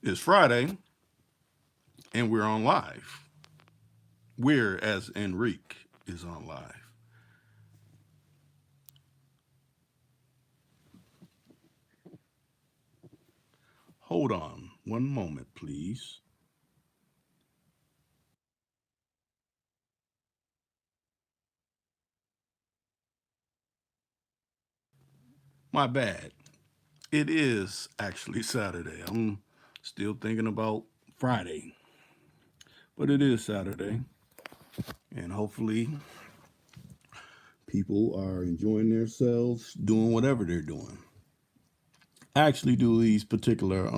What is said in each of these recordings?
It's Friday, and we're on live. We're, as Enrique, is on live. Hold on one moment, please. My bad. It is actually Saturday. I'm still thinking about Friday, but it is Saturday, and hopefully people are enjoying themselves doing whatever they're doing. I actually do these particular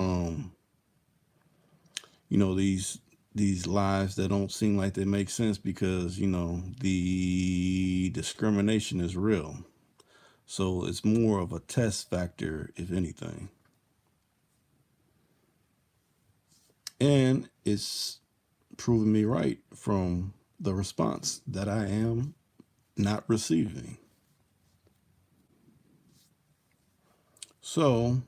these lives that don't seem like they make sense because the discrimination is real. So it's more of a test factor, if anything. And it's proven me right from the response that I am not receiving. So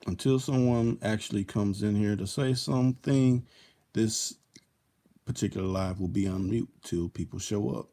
until someone actually comes in here to say something, this particular live will be on mute till people show up.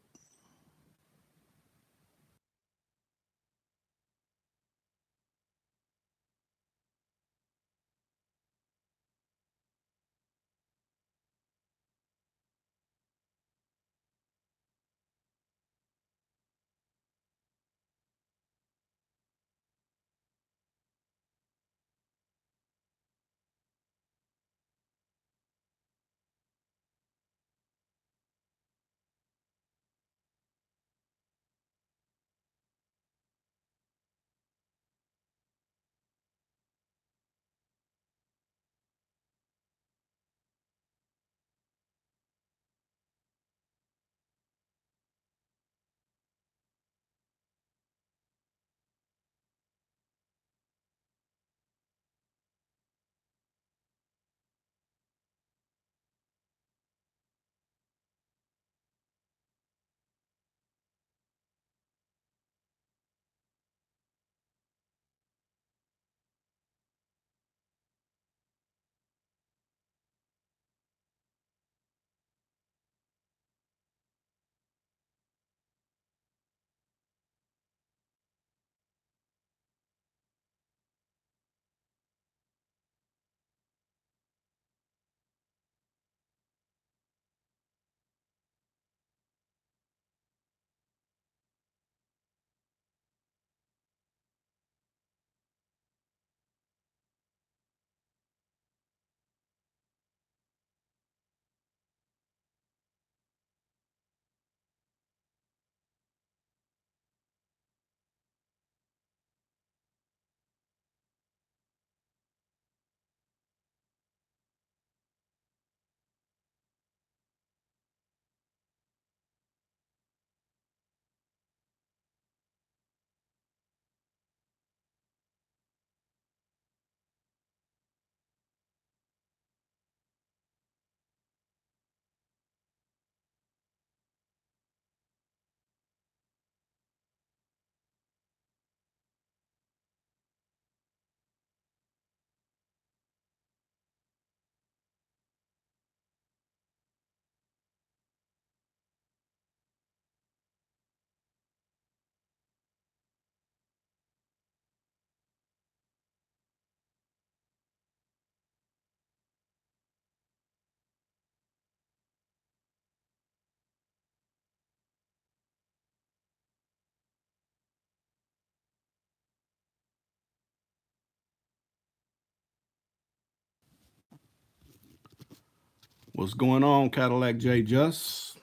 What's going on, Cadillac J Just?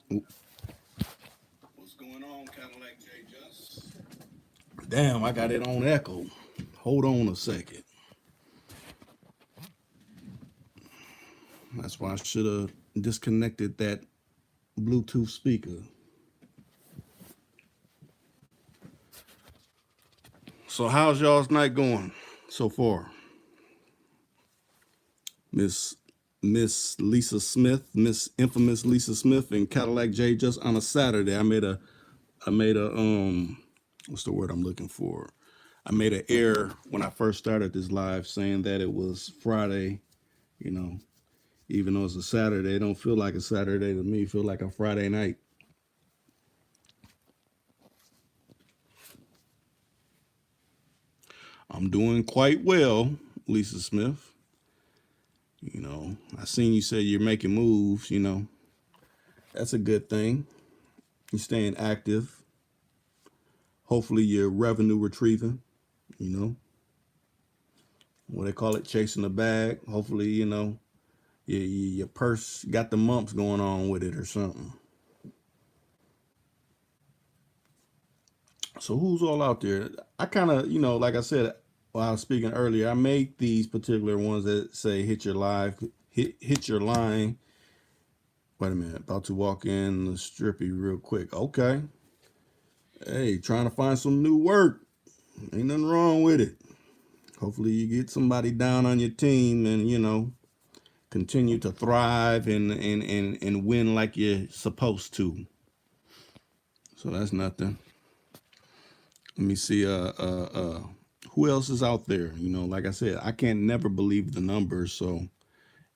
What's going on, Cadillac J Just? Damn, I got it on echo. Hold on a second. That's why I should have disconnected that Bluetooth speaker. So how's y'all's night going so far? Miss Lisa Smith, Miss infamous Lisa Smith and Cadillac J Just on a Saturday. I made a what's the word I'm looking for? I made an error when I first started this live saying that it was Friday, you know, even though it's a Saturday. It don't feel like a Saturday to me. It feel like a Friday night. I'm doing quite well, Lisa Smith. You know, I seen you say you're making moves, you know. That's a good thing. You're staying active. Hopefully you're revenue retrieving, you know. What they call it, chasing the bag. Hopefully, you know, your purse got the mumps going on with it or something. So who's all out there? I kind of, you know, like I said while I was speaking earlier, I make these particular ones that say hit your live, hit your line. Wait a minute, about to walk in the strippy real quick. Okay. Hey, trying to find some new work. Ain't nothing wrong with it. Hopefully you get somebody down on your team and, you know, continue to thrive and win like you're supposed to. So that's nothing. Let me see who else is out there. You know, like I said, I can't never believe the numbers, so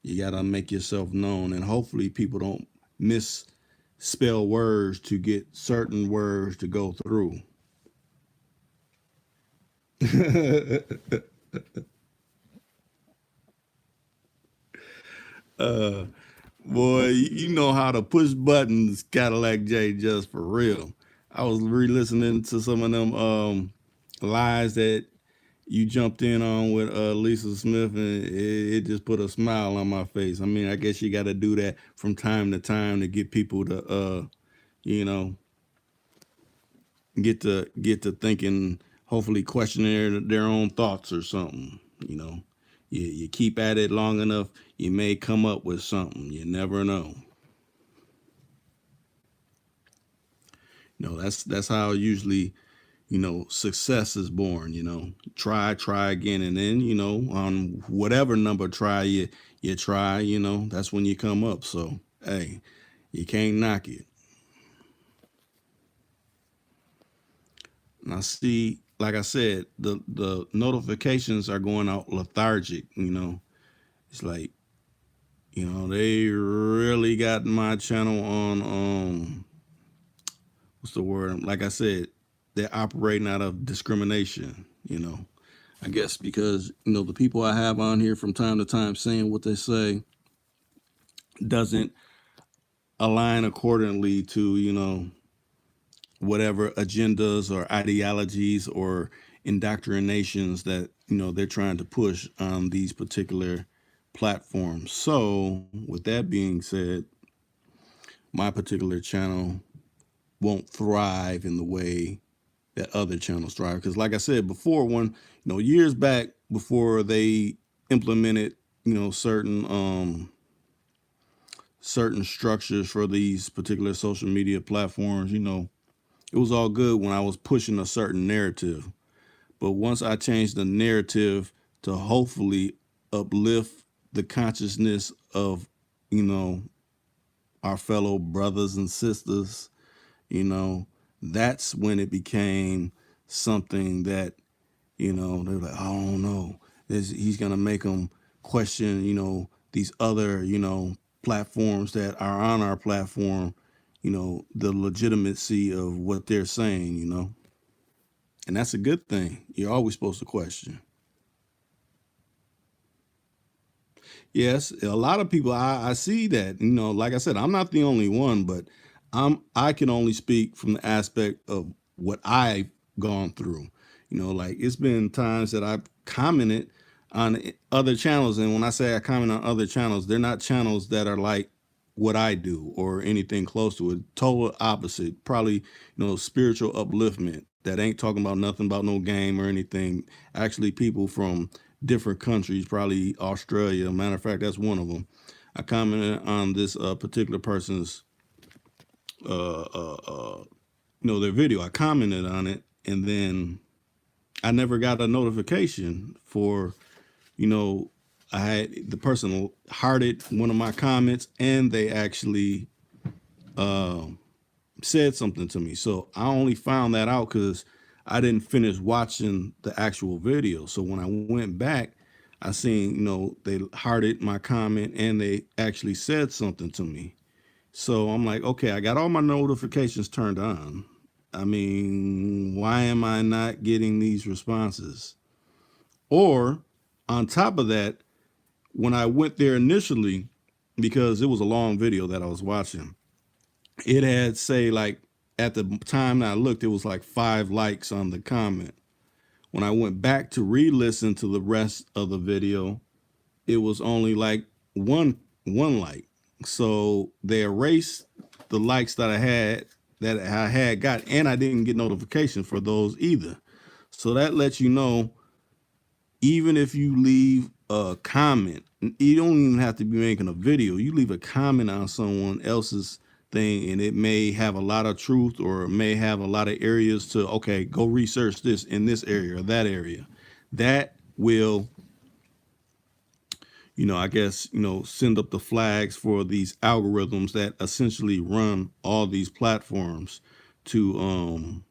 you gotta make yourself known, and hopefully people don't misspell words to get certain words to go through. Boy, you know how to push buttons, Cadillac J, just for real. I was re-listening to some of them lies that you jumped in on with Lisa Smith, and it just put a smile on my face. I mean, I guess you got to do that from time to time to get people to, you know, get to thinking, hopefully questioning their own thoughts or something. You know, you keep at it long enough, you may come up with something. You never know. You know, that's how usually, you know, success is born. You know, try again, and then, you know, on whatever number try you try, you know, that's when you come up. So hey, you can't knock it. And I see, like I said, the notifications are going out lethargic. You know, it's like, you know, they really got my channel on what's the word? Like I said, they're operating out of discrimination. You know, I guess because, you know, the people I have on here from time to time saying what they say doesn't align accordingly to, you know, whatever agendas or ideologies or indoctrinations that, you know, they're trying to push on these particular platforms. So with that being said, my particular channel won't thrive in the way that other channels thrive. Because like I said before, when, you know, years back before they implemented, you know, certain structures for these particular social media platforms, you know, it was all good when I was pushing a certain narrative. But once I changed the narrative to hopefully uplift the consciousness of, you know, our fellow brothers and sisters, you know, that's when it became something that, you know, they're like, I don't know, he's going to make them question, you know, these other, you know, platforms that are on our platform, you know, the legitimacy of what they're saying, you know. And that's a good thing. You're always supposed to question. Yes, a lot of people, I see that. You know, like I said, I'm not the only one, but I can only speak from the aspect of what I've gone through. You know, like it's been times that I've commented on other channels, and when I say I comment on other channels, they're not channels that are like what I do or anything close to it. Total opposite. Probably, you know, spiritual upliftment that ain't talking about nothing about no game or anything. Actually, people from different countries, probably Australia. Matter of fact, that's one of them. I commented on this particular person's, you know, their video. I commented on it, and then I never got a notification for, you know, I had the person hearted one of my comments, and they actually said something to me. So I only found that out because I didn't finish watching the actual video. So when I went back, I seen, they hearted my comment and they actually said something to me. So I'm like, okay, I got all my notifications turned on. I mean, why am I not getting these responses? Or on top of that, when I went there initially, because it was a long video that I was watching, it had say like at the time that I looked, it was like 5 likes on the comment. When I went back to re-listen to the rest of the video, it was only like one like. So they erased the likes that I had got, and I didn't get notification for those either. So that lets you know, even if you leave a comment, you don't even have to be making a video. You leave a comment on someone else's thing, and it may have a lot of truth, or it may have a lot of areas to, okay, go research this in this area or that area. That will, I guess, send up the flags for these algorithms that essentially run all these platforms to,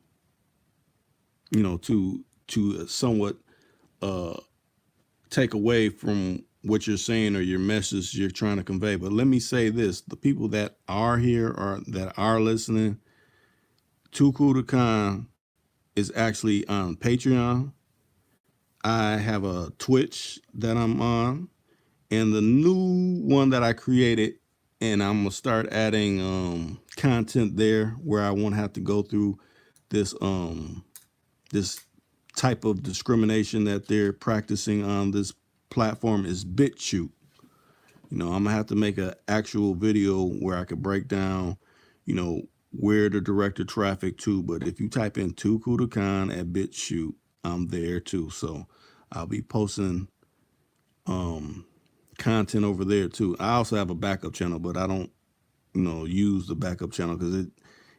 to somewhat take away from what you're saying or your message you're trying to convey. But let me say this, the people that are here or that are listening, Too Cool to Con is actually on Patreon. I have a Twitch that I'm on, and the new one that I created, and I'm gonna start adding content there where I won't have to go through this this type of discrimination that they're practicing on this platform, is BitChute. I'm gonna have to make an actual video where I could break down, where to direct the traffic to. But if you type in Too Cool to Con at BitChute, I'm there too. So I'll be posting content over there too. I also have a backup channel, but I don't, use the backup channel because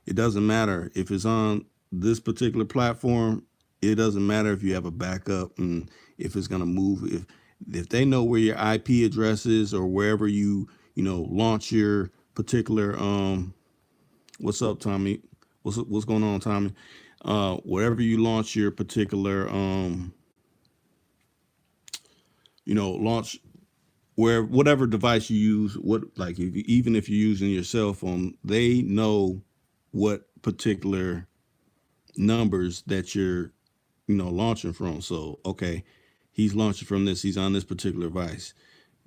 it doesn't matter if it's on this particular platform. It doesn't matter if you have a backup and if it's gonna move. If they know where your IP address is, or wherever you launch your particular what's up, Tommy? What's going on, Tommy? Wherever you launch your particular launch, where whatever device you use, even if you're using your cell phone, they know what particular numbers that you're launching from. So okay, he's launching from this, he's on this particular device,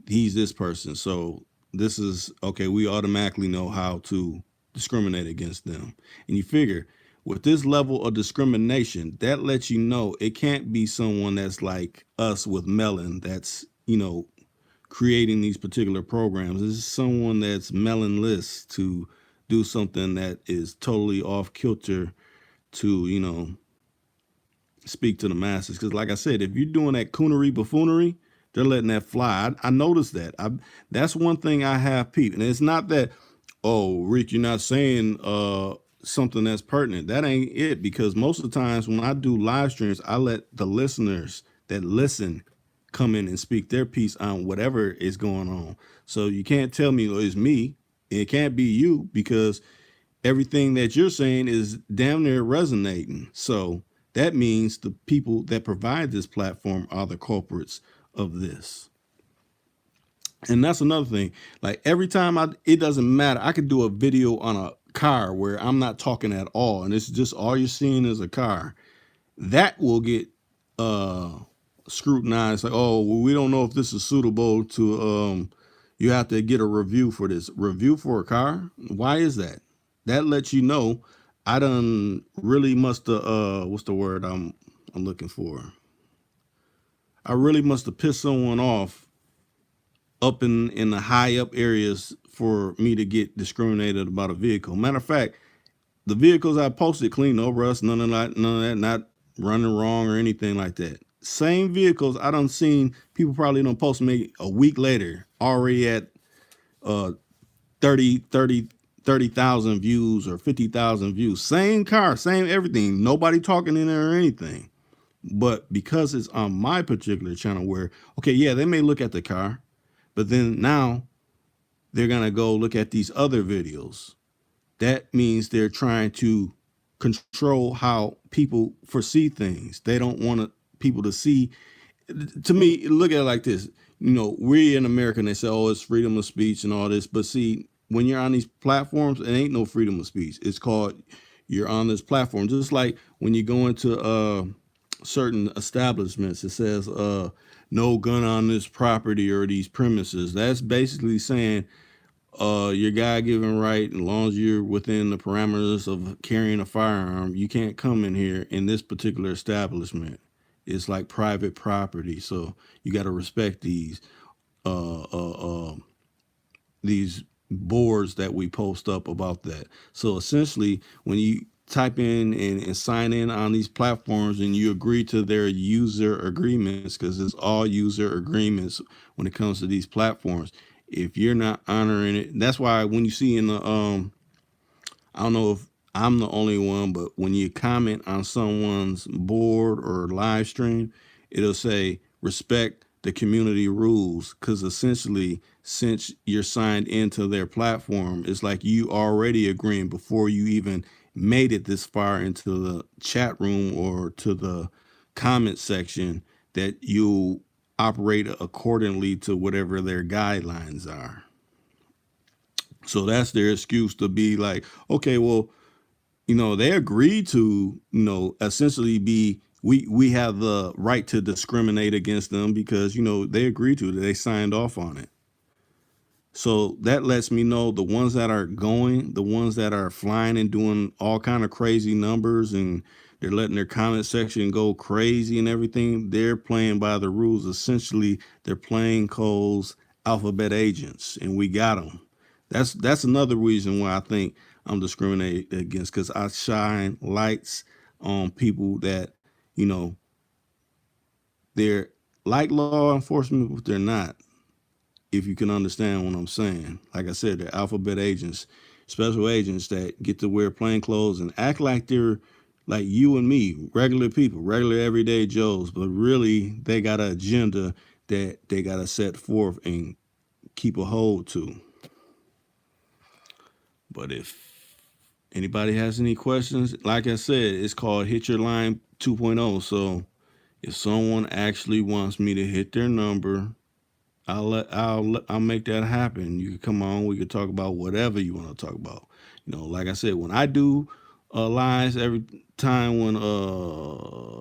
he's this person, so this is okay. We automatically know how to discriminate against them. And you figure with this level of discrimination, that lets you know it can't be someone that's like us with melon that's creating these particular programs. This is someone that's melonless to do something that is totally off kilter to speak to the masses. Because like I said, if you're doing that coonery buffoonery, they're letting that fly. I noticed that. That's one thing I have peeped. And it's not that, oh, Rick, you're not saying something that's pertinent. That ain't it. Because most of the times when I do live streams, I let the listeners that listen come in and speak their piece on whatever is going on. So you can't tell me it's me. It can't be you, because everything that you're saying is damn near resonating. So that means the people that provide this platform are the culprits of this. And that's another thing. Like every time it doesn't matter. I could do a video on a car where I'm not talking at all, and it's just all you're seeing is a car. That will get scrutinized. Like, oh, well, we don't know if this is suitable to you have to get a review for this. Review for a car? Why is that? That lets you know I done really must have what's the word I'm looking for? I really must have pissed someone off up in the high up areas for me to get discriminated about a vehicle. Matter of fact, the vehicles I posted clean, no rust, none of that, not running wrong or anything like that. Same vehicles I done seen people probably don't post me a week later already at 30,000 views or 50,000 views. Same car, same everything. Nobody talking in there or anything. But because it's on my particular channel where, okay, yeah, they may look at the car, but then now they're going to go look at these other videos. That means they're trying to control how people foresee things. They don't want people to see. To me, look at it like this. We're in America and they say, oh, it's freedom of speech and all this. But see, when you're on these platforms, it ain't no freedom of speech. It's called you're on this platform. Just like when you go into certain establishments, it says no gun on this property or these premises. That's basically saying your God-given right, as long as you're within the parameters of carrying a firearm, you can't come in here in this particular establishment. It's like private property, so you got to respect uh, uh, uh, these boards that we post up about that. So essentially, when you type in and sign in on these platforms and you agree to their user agreements, because it's all user agreements when it comes to these platforms. If you're not honoring it, that's why when you see in the I don't know if I'm the only one, but when you comment on someone's board or live stream, it'll say respect the community rules, because essentially, since you're signed into their platform, it's like you already agreeing before you even made it this far into the chat room or to the comment section that you operate accordingly to whatever their guidelines are. So that's their excuse to be like, okay, well, they agreed to, essentially be, we have the right to discriminate against them because, they agreed to it. They signed off on it. So that lets me know the ones that are going, the ones that are flying and doing all kind of crazy numbers and they're letting their comment section go crazy and everything, they're playing by the rules. Essentially, they're playing Cole's alphabet agents, and we got them. That's another reason why I think I'm discriminated against, because I shine lights on people that, you know, they're like law enforcement, but they're not. If you can understand what I'm saying. Like I said, they're alphabet agents, special agents that get to wear plain clothes and act like they're like you and me, regular people, regular everyday Joes, but really they got an agenda that they got to set forth and keep a hold to. But if anybody has any questions, like I said, it's called Hit Your Line 2.0. So if someone actually wants me to hit their number, I'll make that happen. You can come on. We can talk about whatever you want to talk about. Like I said, when I do lives every time when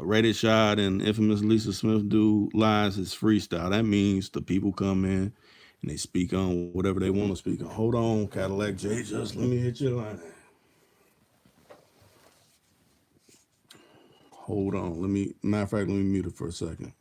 Rated Shot and infamous Lisa Smith do lives, it's freestyle. That means the people come in and they speak on whatever they want to speak on. Hold on, Cadillac J, just let me hit your line. Hold on. Matter of fact, let me mute it for a second.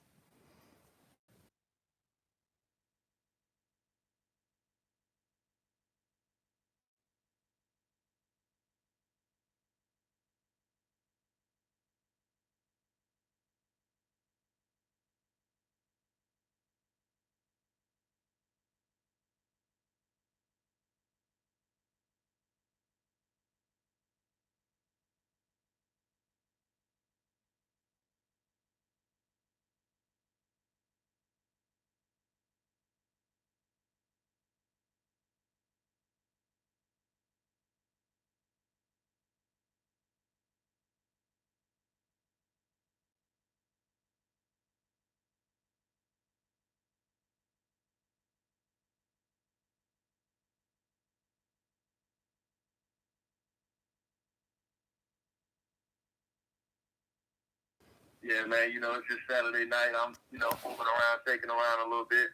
Yeah, man, it's just Saturday night. I'm, moving around, taking around a little bit.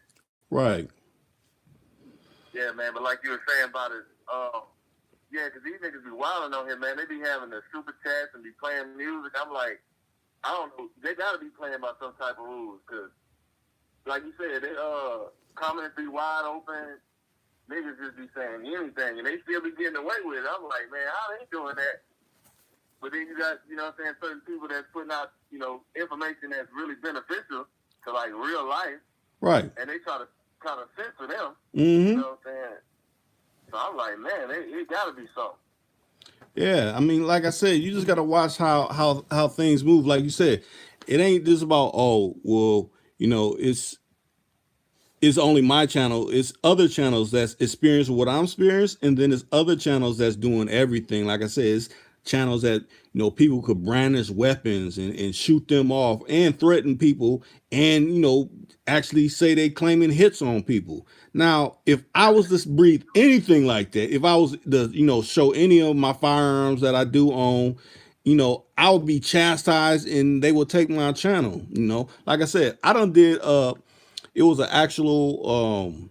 Right. Yeah, man, but like you were saying about it, yeah, because these niggas be wilding on here, man. They be having the super chats and be playing music. I'm like, I don't know. They got to be playing by some type of rules, because, like you said, they comments be wide open. Niggas just be saying anything, and they still be getting away with it. I'm like, man, how they doing that? But then you got, certain people that's putting out, information that's really beneficial to, like, real life. Right. And they try to kind of censor them. Mm-hmm. You know what I'm saying? So I'm like, man, it got to be something. Yeah, I mean, like I said, you just gotta watch how things move. Like you said, it ain't just about, oh, well, it's only my channel. It's other channels that's experiencing what I'm experiencing, and then it's other channels that's doing everything. Like I said, it's channels that people could brandish weapons and shoot them off and threaten people and actually say they claiming hits on people. Now, if I was to breathe anything like that, if I was to show any of my firearms that I do own, I would be chastised and they would take my channel. Like I said, I done did it was an actual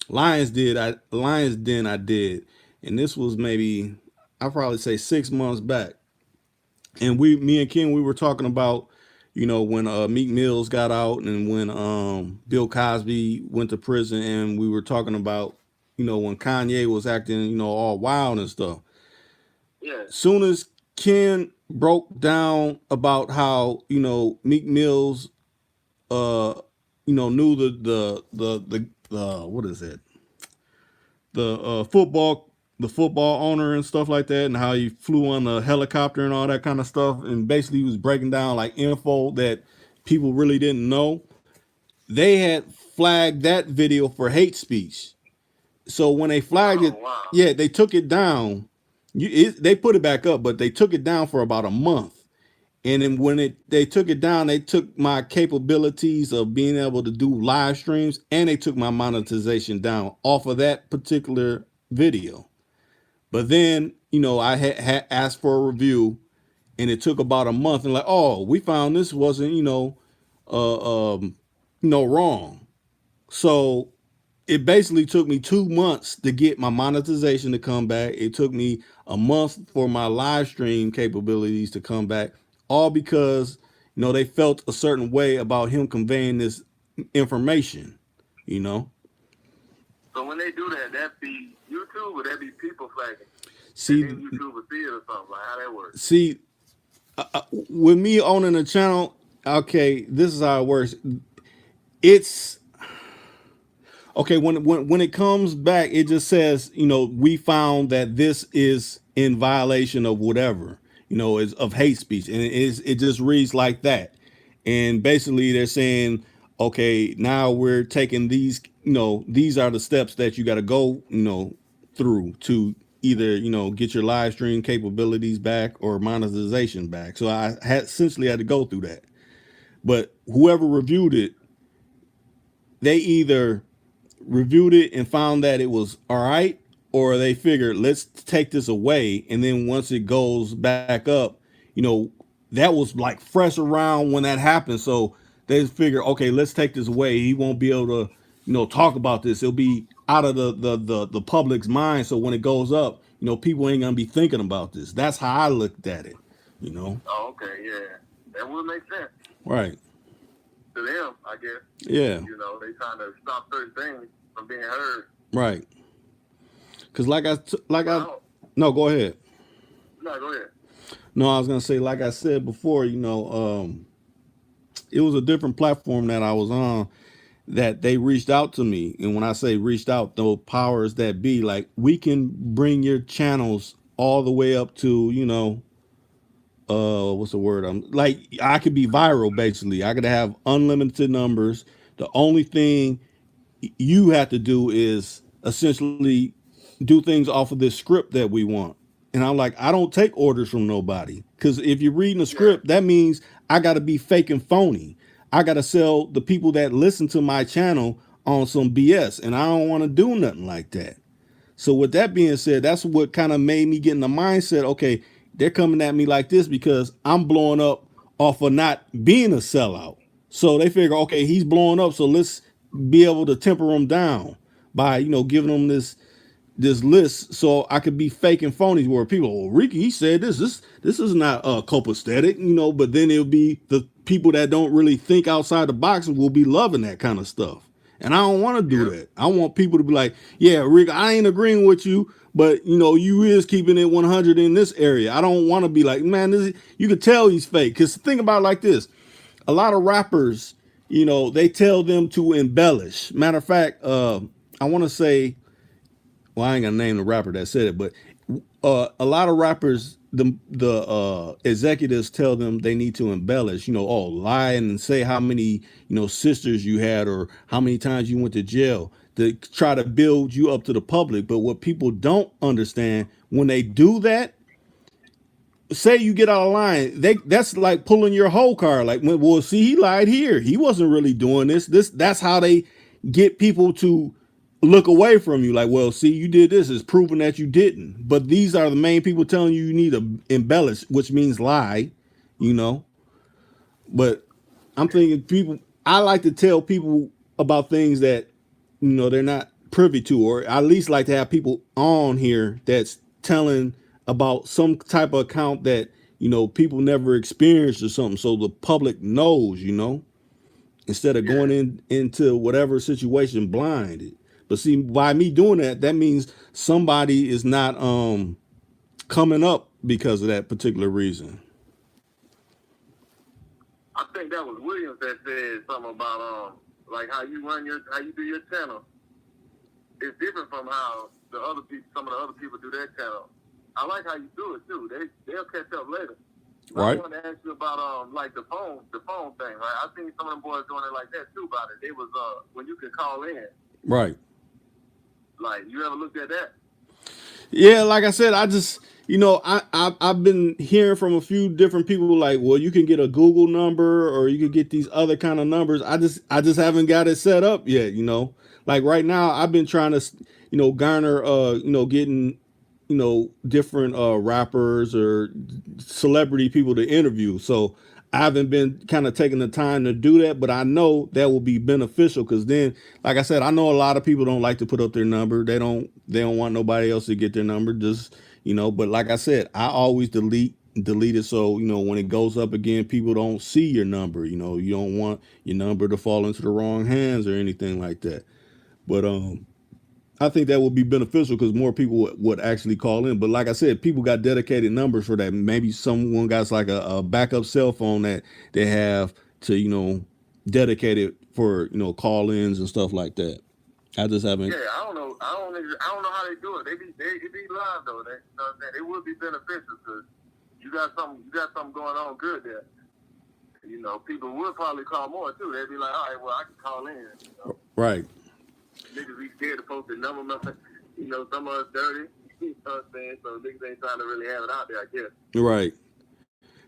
Lions Den I did, and this was maybe I probably say 6 months back, and me and Ken, we were talking about when Meek Mills got out and when Bill Cosby went to prison, and we were talking about when Kanye was acting all wild and stuff. Yeah. Soon as Ken broke down about how Meek Mills knew the what is it, the football owner and stuff like that, and how he flew on the helicopter and all that kind of stuff, and basically he was breaking down like info that people really didn't know. They had flagged that video for hate speech. So when they flagged it, wow. yeah, they took it down. They put it back up, but they took it down for about a month. And then when they took it down, they took my capabilities of being able to do live streams, and they took my monetization down off of that particular video. But then, I had asked for a review, and it took about a month. And like, oh, we found this wasn't, wrong. So it basically took me 2 months to get my monetization to come back. It took me a month for my live stream capabilities to come back, all because they felt a certain way about him conveying this information. So when they do that, that be YouTube or that be people flagging? See, and then YouTube will see it or something. Like how that works? See, with me owning a channel, okay, this is how it works. It's okay when it comes back, it just says we found that this is in violation of whatever is of hate speech, and it just reads like that. And basically they're saying, okay, now we're taking these these are the steps that you got to go through to either get your live stream capabilities back or monetization back. So I had essentially had to go through that. But whoever reviewed it, they either reviewed it and found that it was all right, or they figured let's take this away, and then once it goes back up, that was like fresh around when that happened. So they figure, okay, let's take this away. He won't be able to talk about this. It'll be out of the public's mind. So when it goes up, people ain't gonna be thinking about this. That's how I looked at it. Oh, okay, yeah, that would make sense. Right. To them, I guess. Yeah. They trying to stop certain things from being heard. Right. Because no, go ahead. No, go ahead. No, I was gonna say, like I said before, it was a different platform that I was on that they reached out to me, and when I say reached out, those powers that be, like, we can bring your channels all the way up to what's the word? Like, I could be viral basically. I could have unlimited numbers. The only thing you have to do is essentially do things off of this script that we want. And I'm like, I don't take orders from nobody. Because if you're reading a script, that means I got to be fake and phony. I got to sell the people that listen to my channel on some BS. And I don't want to do nothing like that. So with that being said, that's what kind of made me get in the mindset, okay, they're coming at me like this because I'm blowing up off of not being a sellout. So they figure, okay, he's blowing up, so let's be able to temper him down by giving him this list, so I could be fake and phony where people, oh, Ricky, he said this is not copacetic, but then it'll be the people that don't really think outside the box and will be loving that kind of stuff. And I don't want to do that. I want people to be like, yeah, Rick, I ain't agreeing with you, but you is keeping it 100 in this area. I don't want to be like, man, you could tell he's fake. Because think about it like this. A lot of rappers, they tell them to embellish. Matter of fact, I want to say, well, I ain't gonna name the rapper that said it, but a lot of rappers, the executives tell them they need to embellish, lie and say how many, sisters you had or how many times you went to jail to try to build you up to the public. But what people don't understand, when they do that, say you get out of line, that's like pulling your whole car. Like, well, see, he lied here. He wasn't really doing this. That's how they get people to look away from you. Like, well, see, you did this. It's proving that you didn't. But these are the main people telling you need to embellish, which means lie. You know. But I'm thinking people. I like to tell people about things that they're not privy to, or I at least like to have people on here that's telling about some type of account that people never experienced or something, so the public knows, instead of Yeah. going into whatever situation blinded. But see, by me doing that, that means somebody is not coming up because of that particular reason. I think that was Williams that said something about like how you do your channel. It's different from how some of the other people do their channel. I like how you do it too. They'll catch up later. I Right. wanted to ask you about like the phone thing, right? I seen some of them boys doing it like that too about it. They was when you can call in. Right. Like, you ever looked at that? Yeah, like I said, I just I've been hearing from a few different people like, well, you can get a Google number or you could get these other kind of numbers. I just haven't got it set up yet. Like right now, I've been trying to garner getting different rappers or celebrity people to interview. So I haven't been kind of taking the time to do that, but I know that will be beneficial because then, like I said, I know a lot of people don't like to put up their number. They don't want nobody else to get their number. Just but like I said, I always delete it so when it goes up again, people don't see your number. You don't want your number to fall into the wrong hands or anything like that. But I think that would be beneficial because more people would actually call in. But like I said, people got dedicated numbers for that. Maybe someone got like a backup cell phone that they have to, dedicate it for, call ins and stuff like that. I just haven't. Yeah, I don't know. I don't know how they do it. It be live though. They, you know what I'm saying? It would be beneficial because you got something going on good there. People would probably call more too. They'd be like, all right, well, I can call in. Right. Niggas be scared to post their number. Some of us dirty. You know what I'm saying? So niggas ain't trying to really have it out there, I guess. Right.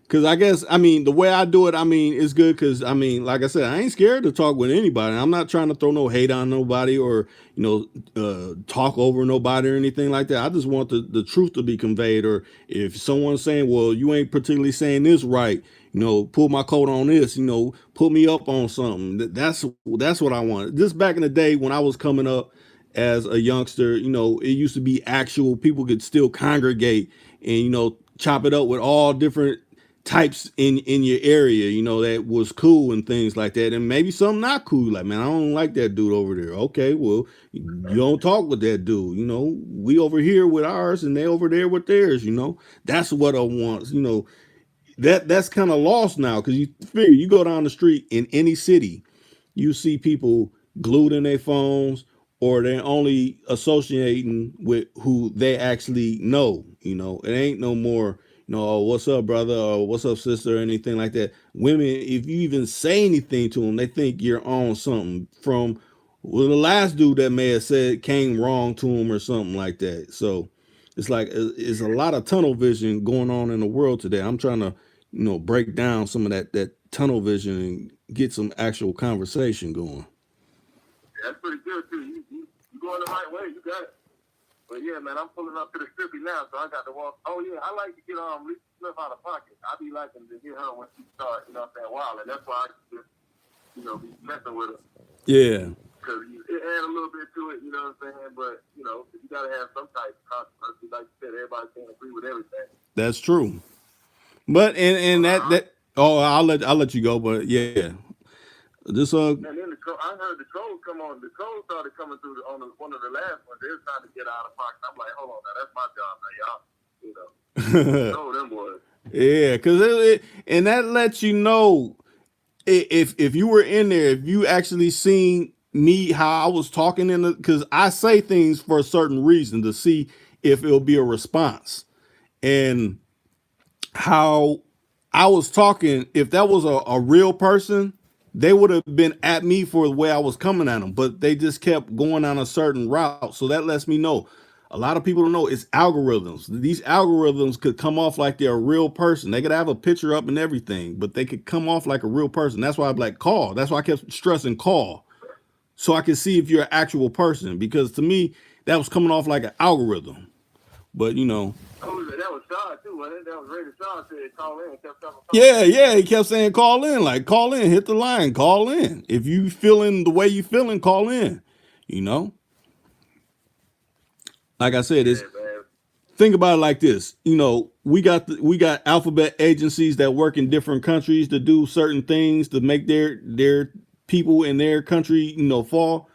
Cause I guess the way I do it, it's good. Cause like I said, I ain't scared to talk with anybody. I'm not trying to throw no hate on nobody or talk over nobody or anything like that. I just want the truth to be conveyed. Or if someone's saying, well, you ain't particularly saying this right, pull my coat on this, put me up on something. That's what I want. Just back in the day when I was coming up as a youngster, it used to be actual people could still congregate and chop it up with all different types in your area, that was cool and things like that. And maybe some not cool. Like, man, I don't like that dude over there. Okay, well, you don't talk with that dude. We over here with ours and they over there with theirs. That's what I want. That's kind of lost now because you figure you go down the street in any city, you see people glued in their phones or they're only associating with who they actually know. It ain't no more, oh, what's up, brother, or what's up, sister, or anything like that. Women, if you even say anything to them, they think you're on something from the last dude that may have said came wrong to him or something like that. So it's like it's a lot of tunnel vision going on in the world today. I'm trying to, break down some of that tunnel vision and get some actual conversation going. Yeah, that's pretty good too. You going the right way. You got it. But yeah, man, I'm pulling up to the strippy now, so I got to walk. Oh yeah, I like to get Lisa Smith out of pocket. I be liking to hear her when she starts, wild, and that's why I just, be messing with her. Yeah. Because it add a little bit to it, you know what I'm saying? But you got to have some type of controversy. Like you said, everybody can't agree with everything. That's true. But and that oh, I'll let you go. But yeah, this And then I heard the trolls come on. The trolls started coming through on one of the last ones. They were trying to get out of pocket. I'm like, hold on, now that's my job, man, y'all. Troll them boys. Yeah, because and that lets you know if you were in there, if you actually seen me how I was talking in the, because I say things for a certain reason to see if it'll be a response. And how I was talking, if that was a real person, they would have been at me for the way I was coming at them, but they just kept going on a certain route. So that lets me know, A lot of people don't know it's algorithms. These algorithms could come off like they're a real person. They could have a picture up and everything, but they could come off like a real person. That's why I'm like, call. That's why I kept stressing call, so I can see if you're an actual person. Because to me, that was coming off like an algorithm. But That was Shaw too, wasn't it? That was Ray Shaw said call in, kept talking. yeah, he kept saying call in, like call in, hit the line, call in. If you feeling the way you feeling, call in. You know, like I said, it's Yeah, man. think about it like this. We got alphabet agencies that work in different countries to do certain things to make their people in their country, fall.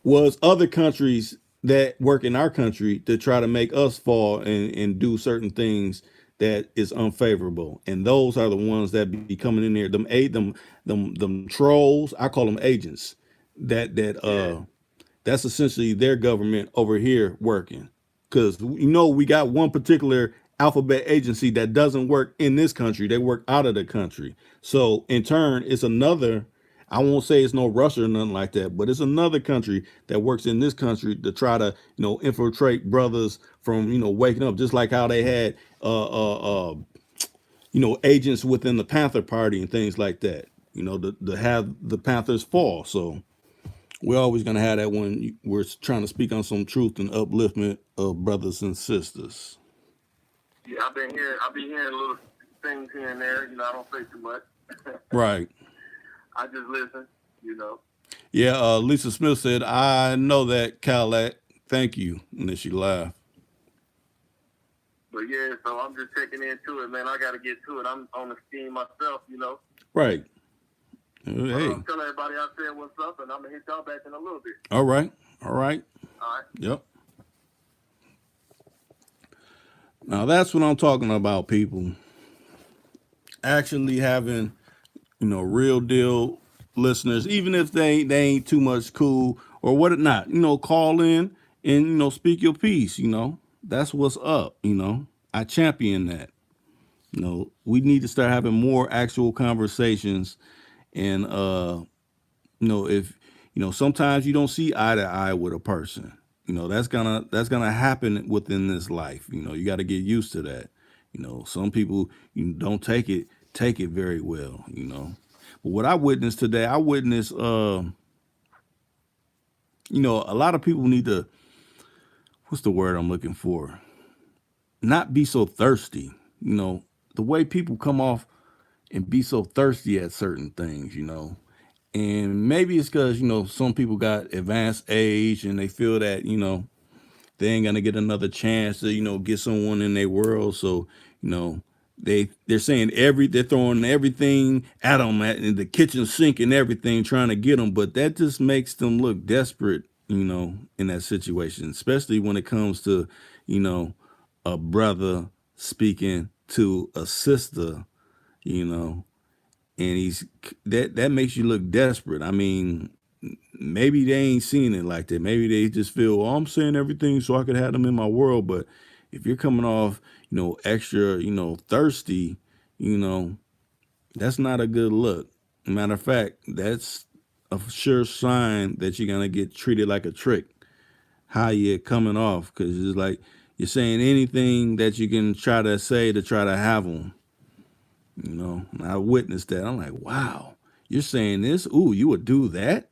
Was other countries that work in our country to try to make us fall and do certain things that is unfavorable, and those are the ones that be coming in there. Them trolls. I call them agents. Yeah. That's essentially their government over here working. Because we got one particular alphabet agency that doesn't work in this country. They work out of the country. So in turn, it's another. I won't say it's no Russia or nothing like that, but it's another country that works in this country to try to infiltrate brothers from waking up, just like how they had agents within the Panther Party and things like that. To have the Panthers fall. So we're always going to have that when we're trying to speak on some truth and upliftment of brothers and sisters. Yeah, I've been hearing little things here and there. I don't say too much. Right. I just listen. Yeah. Lisa Smith said, "I know that, Calac. Thank you." And then she laughed. But yeah, so I'm just checking into it, man. I got to get to it. I'm on the scheme myself. Right. Hey. Tell everybody I said what's up, and I'm gonna hit y'all back in a little bit. All right. All right. Yep. Now that's what I'm talking about, people. Actually having, real deal listeners, even if they ain't too much cool or what not, call in and speak your piece. That's what's up. I champion that. We need to start having more actual conversations, and if sometimes you don't see eye to eye with a person. That's gonna happen within this life. You got to get used to that. Some people don't take it very well. But what I witnessed today, I witnessed a lot of people need to, what's the word I'm looking for? Not be so thirsty. The way people come off and be so thirsty at certain things. And maybe it's because some people got advanced age and they feel that they ain't gonna get another chance to get someone in their world. So they're saying they're throwing everything at them in the kitchen sink and everything, trying to get them. But that just makes them look desperate, in that situation, especially when it comes to a brother speaking to a sister, and that makes you look desperate. I mean, maybe they ain't seen it like that. Maybe they just feel, oh, I'm saying everything so I could have them in my world. But if you're coming off, extra, thirsty, that's not a good look. Matter of fact, that's a sure sign that you're gonna get treated like a trick. How you coming off? Because it's like you're saying anything that you can try to say to try to have them. And I witnessed that. I'm like, wow, you're saying this? Ooh, you would do that?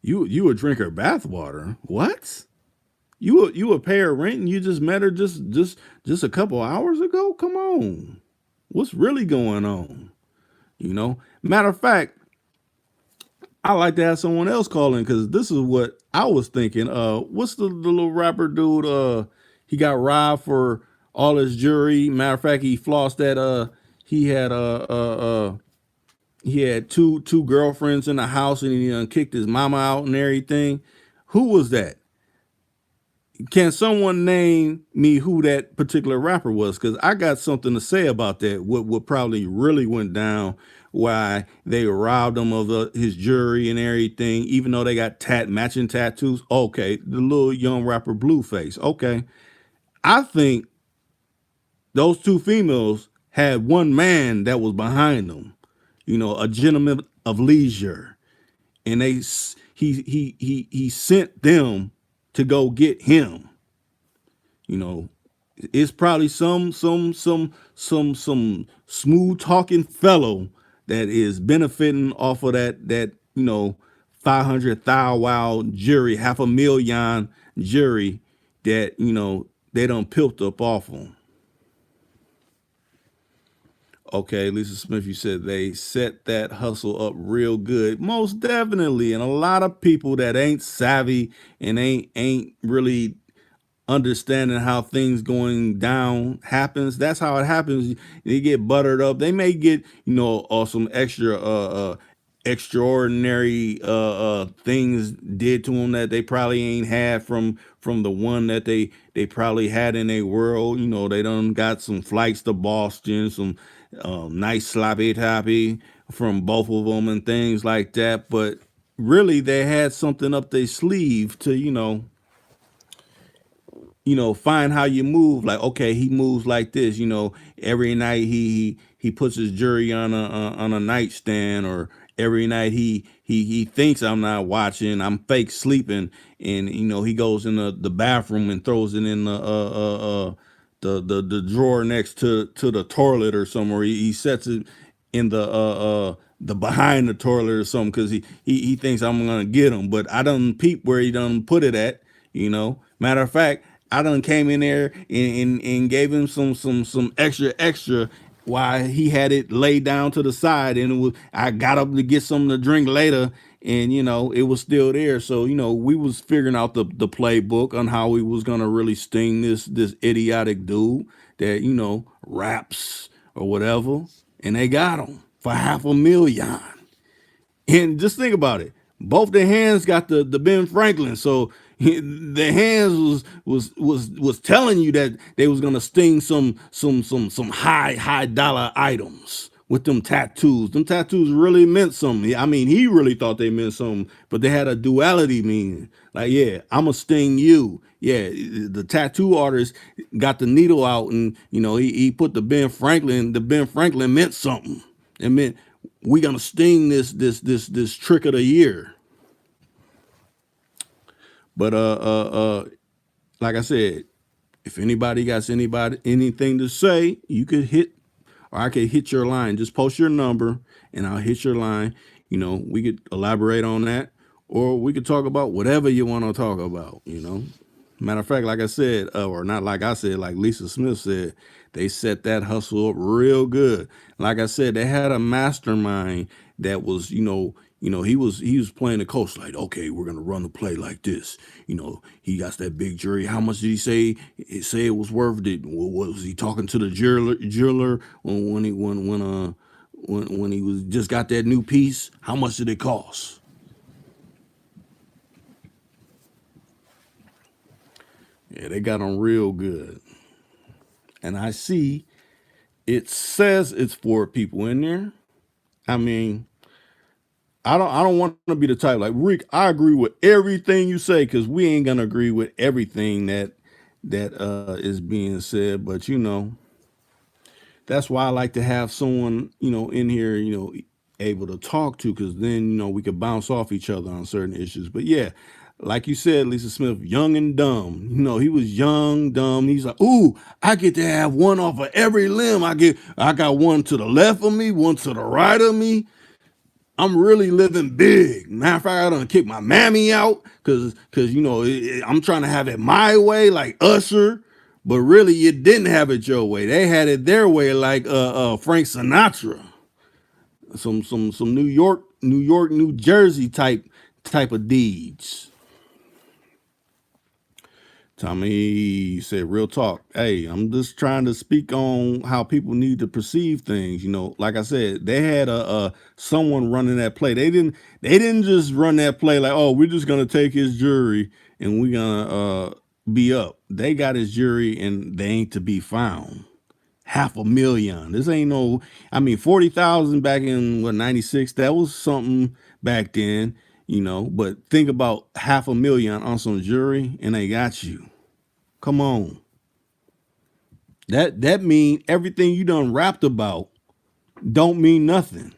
You would drink her bathwater? What? You would pay her rent and you just met her just a couple hours ago? Come on, what's really going on? Matter of fact, I like to have someone else call in because this is what I was thinking. What's the little rapper dude? He got robbed for all his jewelry. Matter of fact, he flossed that. He had two girlfriends in the house and he kicked his mama out and everything. Who was that? Can someone name me who that particular rapper was? Because I got something to say about that. What probably really went down, why they robbed him of his jewelry and everything, even though they got matching tattoos. Okay, the little young rapper Blueface. Okay, I think those two females had one man that was behind them. A gentleman of leisure, and he sent them to go get him. You know, it's probably some smooth talking fellow that is benefiting off of that 500,000 wow jury, 500,000 jury that they done pilt up off on. Okay, Lisa Smith, you said they set that hustle up real good. Most definitely. And a lot of people that ain't savvy and ain't really understanding how things going down happens. That's how it happens. They get buttered up. They may get, some extraordinary things did to them that they probably ain't had from the one that they probably had in their world. They done got some flights to Boston, some nice sloppy toppy from both of them and things like that. But really, they had something up their sleeve to find how you move. Like, okay, he moves like this. Every night he puts his jewelry on a nightstand, or every night he thinks I'm not watching, I'm fake sleeping, and he goes in the bathroom and throws it in the drawer next to the toilet or somewhere. He sets it in the behind the toilet or something because he thinks I'm gonna get him. But I done peep where he done put it at. Matter of fact, I done came in there and gave him some extra while he had it laid down to the side, and I got up to get something to drink later, and it was still there. So we was figuring out the playbook on how we was gonna really sting this idiotic dude that raps or whatever, and they got him for 500,000. And just think about it. Both their hands got the Ben Franklin, so their hands was telling you that they was gonna sting some high dollar items with them tattoos. Them tattoos really meant something. I mean, he really thought they meant something, but they had a duality meaning. Like, yeah, I'ma sting you. Yeah, the tattoo artist got the needle out, and he put the Ben Franklin. The Ben Franklin meant something. It meant we gonna sting this trick of the year. But like I said, if anybody got anything to say, you could hit, or I could hit your line. Just post your number, and I'll hit your line. We could elaborate on that, or we could talk about whatever you want to talk about. Matter of fact, like I said, or not like I said, like Lisa Smith said, they set that hustle up real good. Like I said, they had a mastermind that was, he was playing the coach like, okay, we're gonna run the play like this. He got that big jury. How much did he say? He say it was worth it. Was he talking to the jeweler when he was just got that new piece? How much did it cost? Yeah, they got him real good. And I see it says it's 4 people in there. I mean, I don't want to be the type like Rick. I agree with everything you say because we ain't gonna agree with everything that is being said. But that's why I like to have someone in here able to talk to, because then we could bounce off each other on certain issues. But yeah, like you said, Lisa Smith, young and dumb. He was young, dumb. He's like, ooh, I get to have one off of every limb. I got one to the left of me, one to the right of me. I'm really living big. Matter of fact, I done kick my mammy out because I'm trying to have it my way, like Usher. But really, you didn't have it your way. They had it their way, like Frank Sinatra, some New Jersey type of deeds. Tommy said, real talk. Hey, I'm just trying to speak on how people need to perceive things. Like I said, they had a someone running that play. They didn't just run that play like, oh, we're just gonna take his jury and we're gonna be up. They got his jury and they ain't to be found. 500,000. This ain't no, I mean, 40,000 back in what, 96, that was something back then, but think about 500,000 on some jury and they got you. Come on. That mean everything you done rapped about don't mean nothing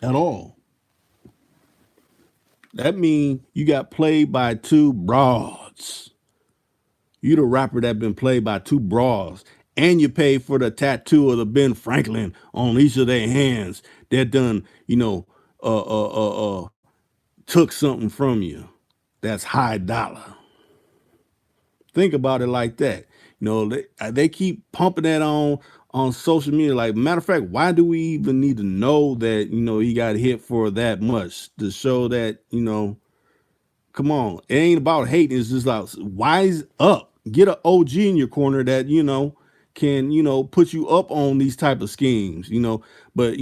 at all. That mean you got played by two broads. You the rapper that been played by two bras, and you paid for the tattoo of the Ben Franklin on each of their hands. That done, took something from you. That's high dollar. Think about it like that. They keep pumping that on social media. Like, matter of fact, why do we even need to know that he got hit for that much to show that come on, it ain't about hating. It's just like wise up. Get an OG in your corner that can put you up on these type of schemes. But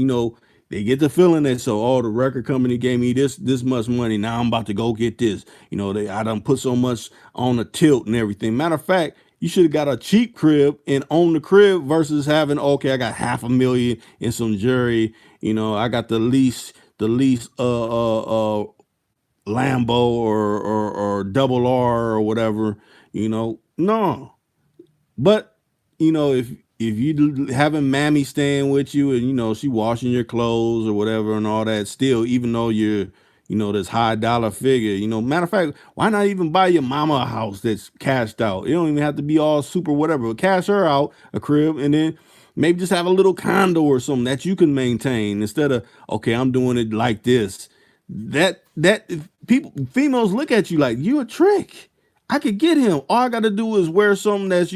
they get the feeling that the record company gave me this much money. Now I'm about to go get this. I done put so much on the tilt and everything. Matter of fact, you should have got a cheap crib and own the crib versus having I got $500,000 in some jewelry. I got the least Lambo or double R or whatever, no. But if you having mammy staying with you and she washing your clothes or whatever and all that, still, even though you're this high dollar figure, matter of fact, why not even buy your mama a house that's cashed out? It don't even have to be all super whatever, but cash her out a crib, and then maybe just have a little condo or something that you can maintain instead of, okay, I'm doing it like this. That people, females look at you like you a trick. I could get him. All I got to do is wear something that's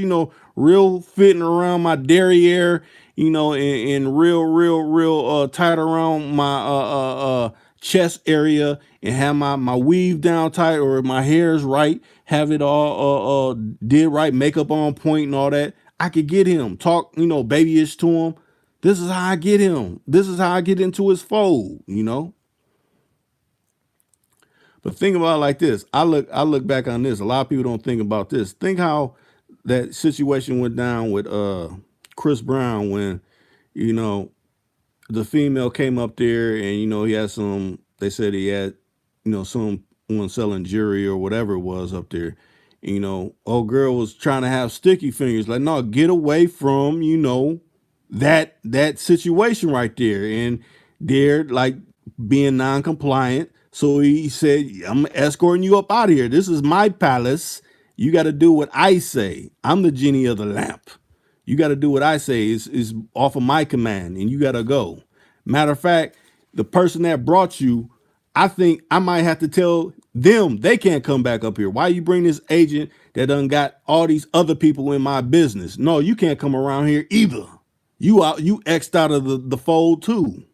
real fitting around my derriere, and real tight around my chest area, and have my weave down tight, or my hair's right, have it all did right, makeup on point and all that. I could get him. Talk babyish to him. This is how I get him. This is how I get into his fold. But think about it like this. I look back on this. A lot of people don't think about this. Think how that situation went down with Chris Brown when, you know, the female came up there and, he had they said he had, someone selling jewelry or whatever it was up there. Old girl was trying to have sticky fingers. Like, no, get away from, that situation right there. And they're like being non-compliant. So he said, I'm escorting you up out of here. This is my palace. You got to do what I say. I'm the genie of the lamp. You got to do what I say. Is off of my command, and you got to go. Matter of fact, the person that brought you, I think I might have to tell them they can't come back up here. Why you bring this agent that done got all these other people in my business? No, you can't come around here either. You X'd out of the fold too.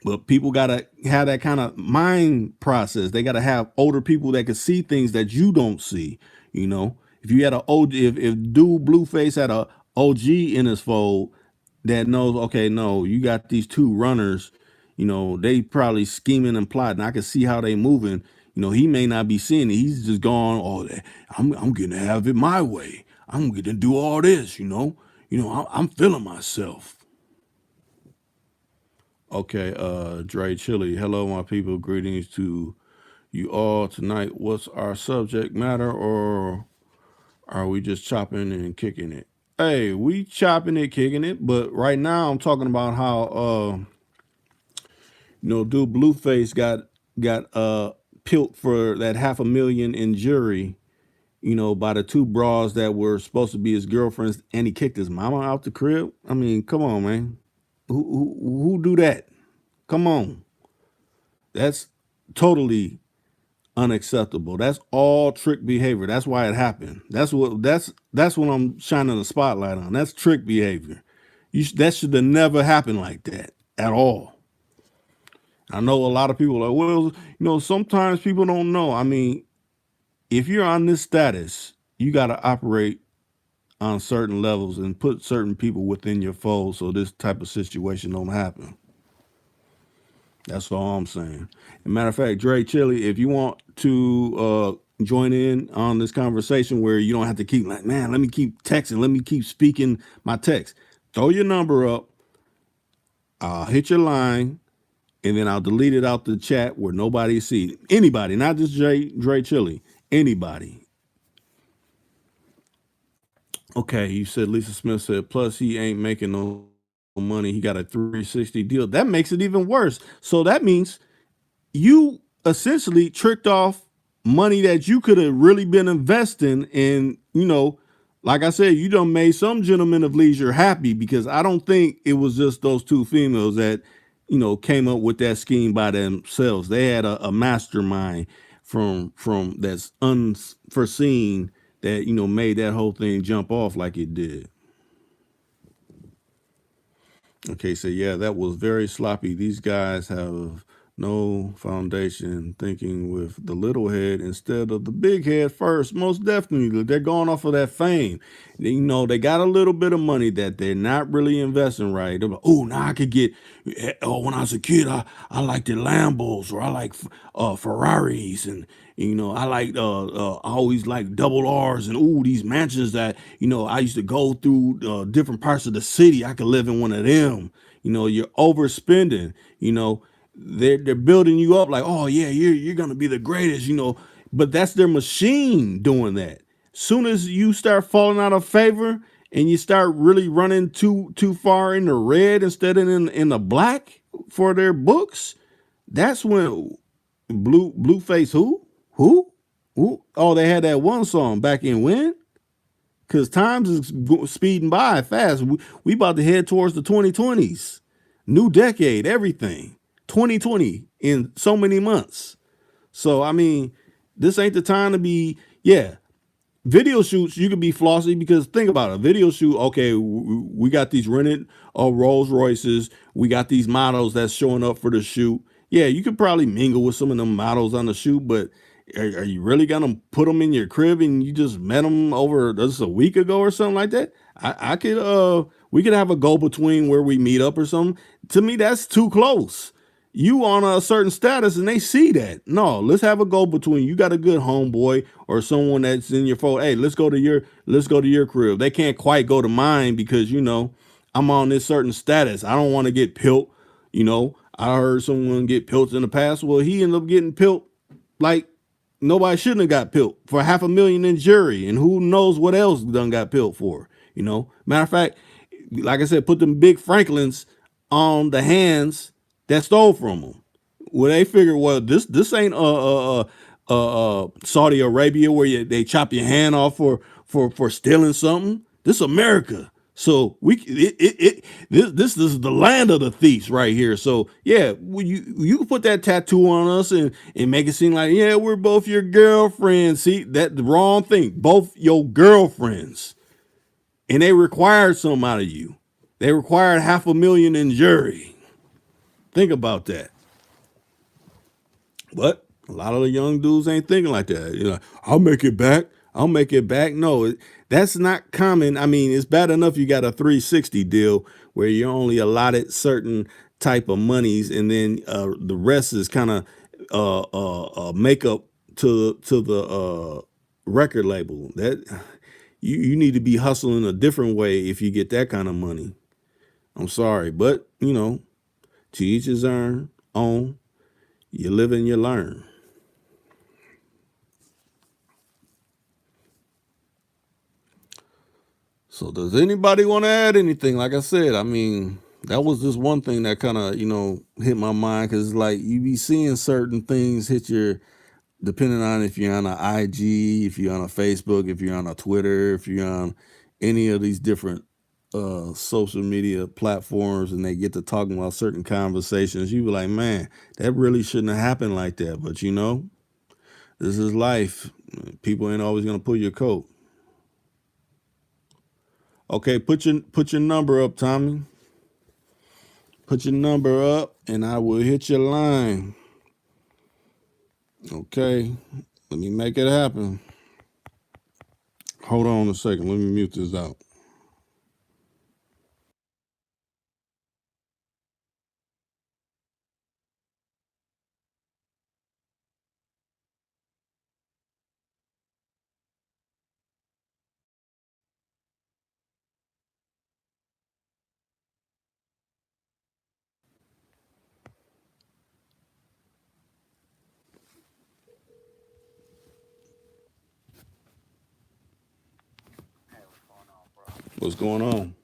But people gotta have that kind of mind process. They gotta have older people that can see things that you don't see. If you had a old, if dude Blueface had a OG in his fold that knows, okay, no, you got these two runners. They probably scheming and plotting. I can see how they moving. He may not be seeing it. He's just going, I'm gonna have it my way. I'm gonna do all this. I'm feeling myself. Okay, Dre Chili. Hello, my people. Greetings to you all tonight. What's our subject matter, or are we just chopping and kicking it? Hey, we chopping it, kicking it, but right now I'm talking about how dude Blueface got pilt for that $500,000 in jury, by the two bras that were supposed to be his girlfriends, and he kicked his mama out the crib. I mean, come on, man. Who do that? Come on. That's totally unacceptable. That's all trick behavior. That's why it happened. That's what I'm shining the spotlight on. That's trick behavior. That should have never happened like that at all. I know a lot of people are like, well, sometimes people don't know. I mean, if you're on this status, you got to operate on certain levels and put certain people within your fold so this type of situation don't happen. That's all I'm saying. As a matter of fact, Dre Chili, if you want to join in on this conversation where you don't have to keep like, man, let me keep texting, let me keep speaking my text. Throw your number up. I'll hit your line, and then I'll delete it out the chat where nobody sees it. Anybody, not just Dre Chili. Anybody. Okay, you said Lisa Smith said, plus he ain't making no money. He got a 360 deal. That makes it even worse. So that means you essentially tricked off money that you could have really been investing in, like I said, you done made some gentlemen of leisure happy, because I don't think it was just those two females that, came up with that scheme by themselves. They had a mastermind from that's unforeseen that, made that whole thing jump off like it did. Okay, so yeah, that was very sloppy. These guys have no foundation, thinking with the little head instead of the big head first. Most definitely, they're going off of that fame. They got a little bit of money that they're not really investing right. They're like, oh, now I could get. Oh, when I was a kid, I liked the Lambos, or I like Ferraris, and I like I always like double R's, and ooh, these mansions that I used to go through different parts of the city. I could live in one of them. You're overspending. They're building you up like, oh yeah, you're gonna be the greatest. But that's their machine doing that. Soon as you start falling out of favor and you start really running too far in the red instead of in the black for their books, that's when Blueface who oh, they had that one song back in when, because times is speeding by fast. We about to head towards the 2020s, new decade, everything 2020 in so many months. So I mean, this ain't the time to be, yeah, video shoots, you could be flossy, because think about it. A video shoot, okay, we got these rented Rolls Royces, we got these models that's showing up for the shoot. Yeah, you could probably mingle with some of them models on the shoot, but are you really gonna put them in your crib and you just met them over just a week ago or something like that? I could we could have a go between where we meet up or something. To me, that's too close. You on a certain status and they see that. No, let's have a go between. You got a good homeboy or someone that's in your phone. Hey, let's go to your crib. They can't quite go to mine because I'm on this certain status. I don't want to get pilt. I heard someone get pilt in the past. Well, he ended up getting pilt like nobody shouldn't have got pilt for $500,000 in jury, and who knows what else done got pilt for. Matter of fact, like I said, put them big Franklins on the hands that stole from them. Well, they figure, well, this ain't Saudi Arabia where they chop your hand off for stealing something. This America. So this is the land of the thieves right here. So yeah, you can put that tattoo on us and make it seem like, yeah, we're both your girlfriends. See, that the wrong thing. Both your girlfriends, and they required something out of you. They required $500,000 in jury. Think about that. But a lot of the young dudes ain't thinking like that. I'll make it back. I'll make it back. No, that's not common. I mean, it's bad enough you got a 360 deal where you're only allotted certain type of monies, and then the rest is kind of makeup to the record label. That you need to be hustling a different way if you get that kind of money. I'm sorry, but to each his own. You live and you learn. So does anybody want to add anything? Like I said, I mean, that was just one thing that kind of, hit my mind, because like you be seeing certain things hit your, depending on if you're on an IG, if you're on a Facebook, if you're on a Twitter, if you're on any of these different social media platforms, and they get to talking about certain conversations, you be like, man, that really shouldn't have happened like that. But this is life. People ain't always gonna pull your coat. Okay, put your number up, Tommy. Put your number up, and I will hit your line. Okay, let me make it happen. Hold on a second. Let me mute this out. What's going on?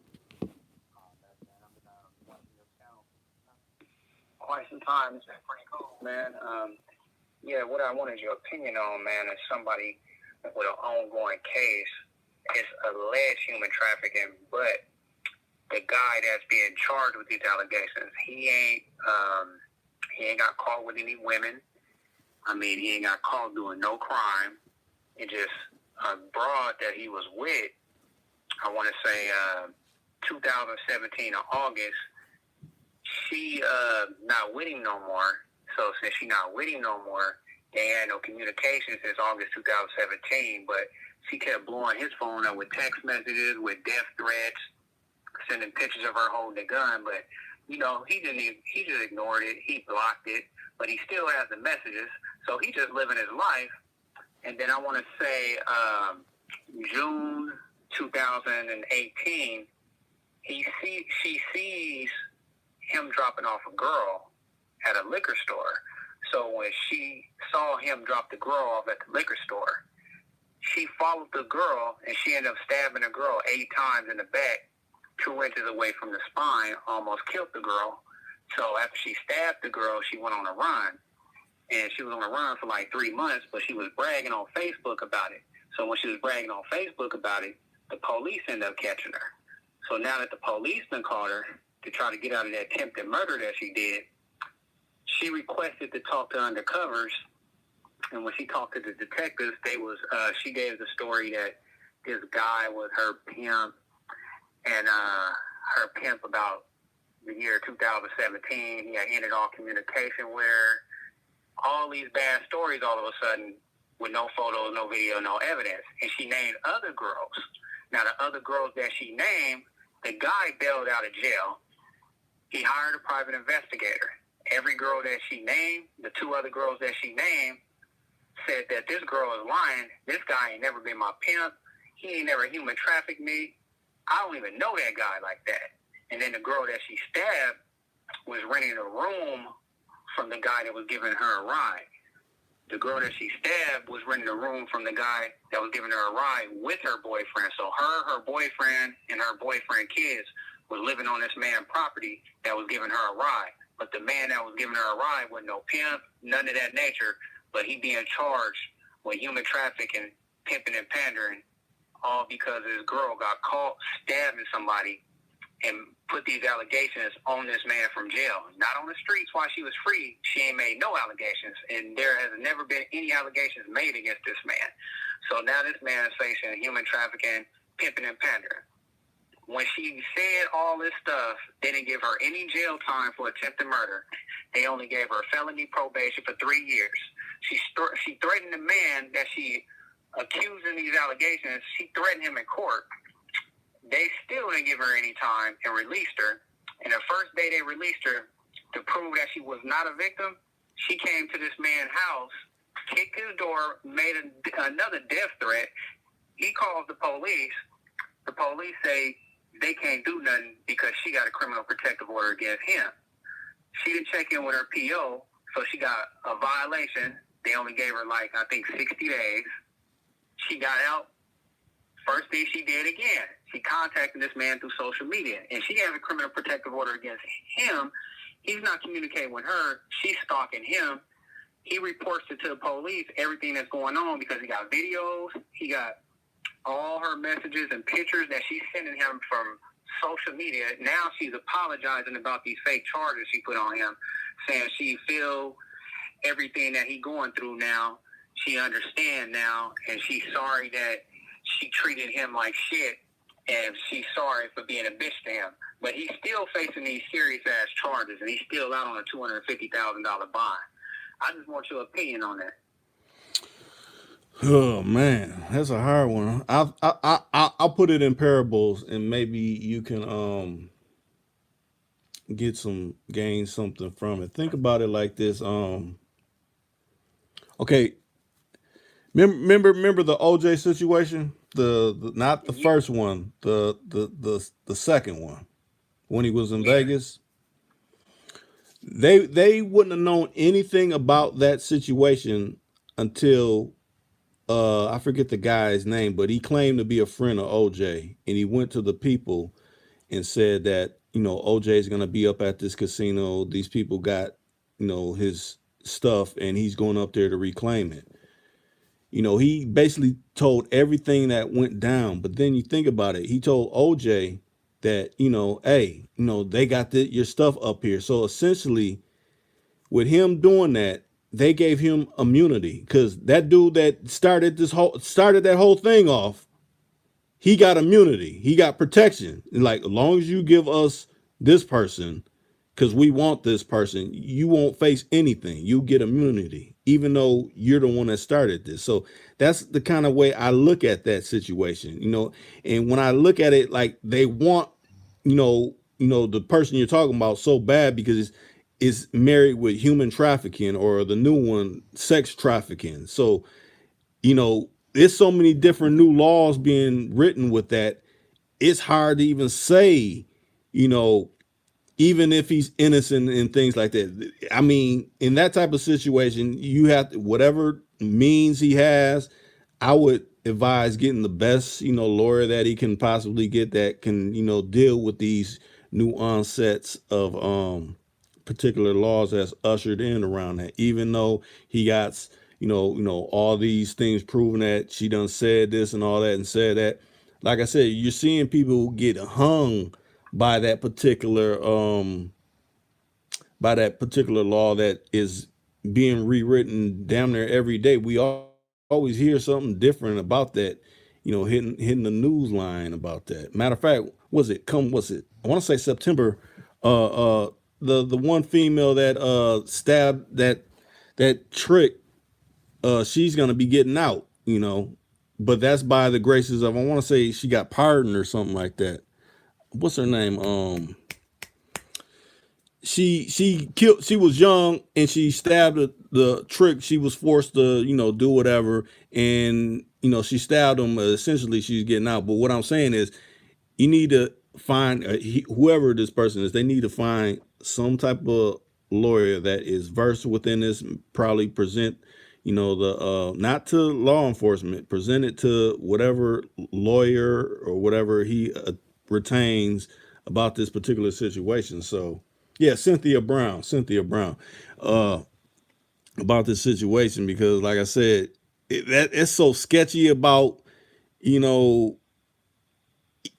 Quite some time. It's been pretty cool, man. Yeah, what I wanted your opinion on, man, is somebody with an ongoing case. It's alleged human trafficking, but the guy that's being charged with these allegations, he ain't got caught with any women. I mean, he ain't got caught doing no crime. It just a broad that he was with. I want to say 2017 in August. She not with him no more. So since she not with him no more, they had no communication since August 2017. But she kept blowing his phone up with text messages, with death threats, sending pictures of her holding a gun. But you know, he just ignored it. He blocked it. But he still has the messages. So he just living his life. And then I want to say June 2018, she sees him dropping off a girl at a liquor store. So when she saw him drop the girl off at the liquor store, she followed the girl, and she ended up stabbing the girl 8 times in the back, 2 inches away from the spine, almost killed the girl. So after she stabbed the girl, she went on a run. And she was on a run for like 3 months, but she was bragging on Facebook about it. So when she was bragging on Facebook about it, the police ended up catching her. So now that the police done caught her to try to get out of that attempted murder that she did, she requested to talk to undercovers. And when she talked to the detectives, she gave the story that this guy was her pimp, and her pimp about the year 2017, he had ended all communication with her. All these bad stories all of a sudden with no photos, no video, no evidence. And she named other girls. Now, the other girls that she named, the guy bailed out of jail. He hired a private investigator. Every girl that she named, the 2 other girls that she named, said that this girl is lying. This guy ain't never been my pimp. He ain't never human trafficked me. I don't even know that guy like that. And then the girl that she stabbed was renting a room from the guy that was giving her a ride. The girl that she stabbed was renting a room from the guy that was giving her a ride with her boyfriend. So her boyfriend, and her boyfriend kids was living on this man's property that was giving her a ride. But the man that was giving her a ride was no pimp, none of that nature, but he being charged with human trafficking, pimping, and pandering, all because this girl got caught stabbing somebody and put these allegations on this man from jail. Not on the streets while she was free. She ain't made no allegations, and there has never been any allegations made against this man. So now this man is facing human trafficking, pimping, and pandering. When she said all this stuff, they didn't give her any jail time for attempted murder. They only gave her felony probation for 3 years. She threatened the man that she accused in these allegations. She threatened him in court. They still didn't give her any time and released her. And the first day they released her, to prove that she was not a victim, she came to this man's house, kicked his door, made another death threat. He calls the police. The police say they can't do nothing because she got a criminal protective order against him. She didn't check in with her PO, so she got a violation. They only gave her, I think 60 days. She got out. First thing she did again, she contacted this man through social media, and she has a criminal protective order against him. He's not communicating with her. She's stalking him. He reports it to the police, everything that's going on, because he got videos. He got all her messages and pictures that she's sending him from social media. Now she's apologizing about these fake charges she put on him, saying she feel everything that he's going through now. She understands now, and she's sorry that she treated him like shit, and she's sorry for being a bitch to him. But he's still facing these serious-ass charges, and he's still out on a $250,000 bond. I just want your opinion on that. Oh man, that's a hard one. I'll put it in parables, and maybe you can gain something from it. Think about it like this. Okay, remember the OJ situation? The not the first one, the second one, when he was in Vegas. They wouldn't have known anything about that situation until I forget the guy's name, but he claimed to be a friend of OJ, and he went to the people and said that OJ is going to be up at this casino. These people got his stuff and he's going up there to reclaim it. You know, he basically told everything that went down. But then you think about it, he told OJ that, you know, hey, you know, they got your stuff up here. So essentially, with him doing that, they gave him immunity because that dude that started that whole thing off, he got immunity. He got protection. Like, as long as you give us this person, because we want this person, you won't face anything. You get immunity, even though you're the one that started this. So that's the kind of way I look at that situation, you know. And when I look at it, like they want, the person you're talking about so bad because it's married with human trafficking, or the new one, sex trafficking. So, there's so many different new laws being written with that. It's hard to even say, you know, even if he's innocent and things like that. I mean, in that type of situation, you have to, whatever means he has, I would advise getting the best, lawyer that he can possibly get that can, deal with these new onsets of particular laws that's ushered in around that. Even though he got, all these things proving that she done said this and all that and said that. Like I said, you're seeing people get hung by that particular law that is being rewritten damn near every day. We always hear something different about that, hitting the news line about that. Matter of fact, was it I want to say September, the one female that stabbed that trick, she's gonna be getting out, but that's by the graces of, I want to say she got pardoned or something like that. What's her name? She was young and she stabbed the trick. She was forced to, do whatever, and she stabbed him. Essentially, she's getting out. But what I'm saying is, you need to find whoever this person is. They need to find some type of lawyer that is versed within this. Probably present, the not to law enforcement, present it to whatever lawyer or whatever he retains about this particular situation. So, yeah, Cynthia Brown, uh, about this situation, because, like I said, it's so sketchy about, you know,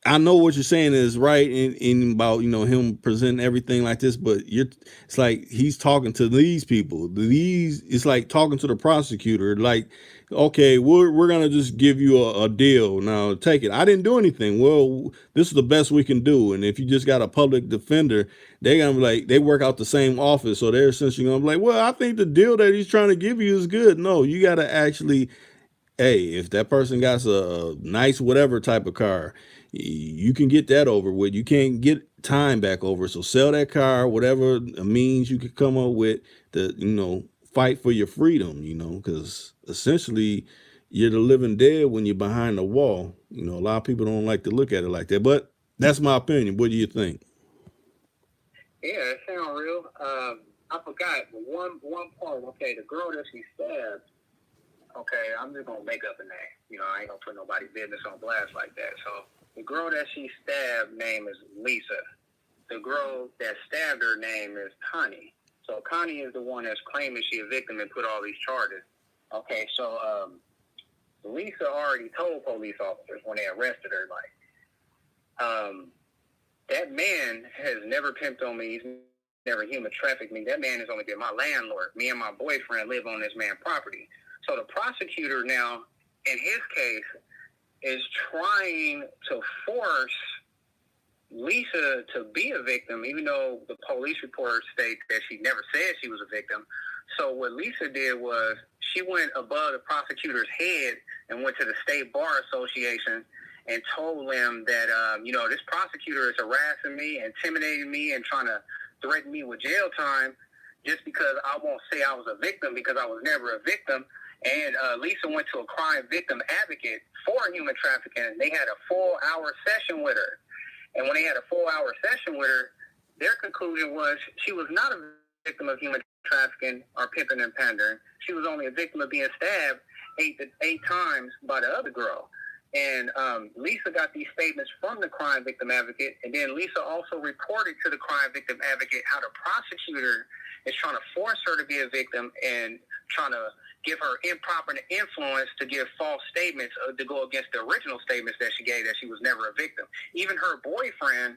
I know what you're saying is right in about, him presenting everything like this, but it's like he's talking to these people. It's like talking to the prosecutor, like, okay, we're gonna just give you a deal. Now take it. I didn't do anything. Well, this is the best we can do. And if you just got a public defender, they're gonna be like, they work out the same office, so they're essentially gonna be like, well, I think the deal that he's trying to give you is good. No, you gotta actually, hey, if that person got a nice whatever type of car, you can get that over with. You can't get time back over. So sell that car, whatever means you could come up with to, fight for your freedom, because essentially you're the living dead when you're behind the wall. A lot of people don't like to look at it like that, but that's my opinion. What do you think? Yeah, it sounds real. I forgot one part. Okay, the girl that she stabbed. Okay, I'm just gonna make up a name. I ain't gonna put nobody's business on blast like that. So the girl that she stabbed name is Lisa. The girl that stabbed her name is Connie. So Connie is the one that's claiming she a victim and put all these charges. Okay, so Lisa already told police officers when they arrested her, like, that man has never pimped on me. He's never human trafficked me. That man has only been my landlord. Me and my boyfriend live on this man's property. So the prosecutor now, in his case, is trying to force Lisa to be a victim, even though the police report states that she never said she was a victim. So what Lisa did was she went above the prosecutor's head and went to the State Bar Association and told them that, this prosecutor is harassing me, intimidating me, and trying to threaten me with jail time just because I won't say I was a victim because I was never a victim. And Lisa went to a crime victim advocate for human trafficking. They had a 4-hour session with her. And when they had a 4-hour session with her, their conclusion was she was not a victim of human trafficking or pimping and pandering. She was only a victim of being stabbed eight times by the other girl. And Lisa got these statements from the crime victim advocate. And then Lisa also reported to the crime victim advocate how the prosecutor is trying to force her to be a victim and trying to give her improper influence to give false statements to go against the original statements that she gave, that she was never a victim. Even her boyfriend,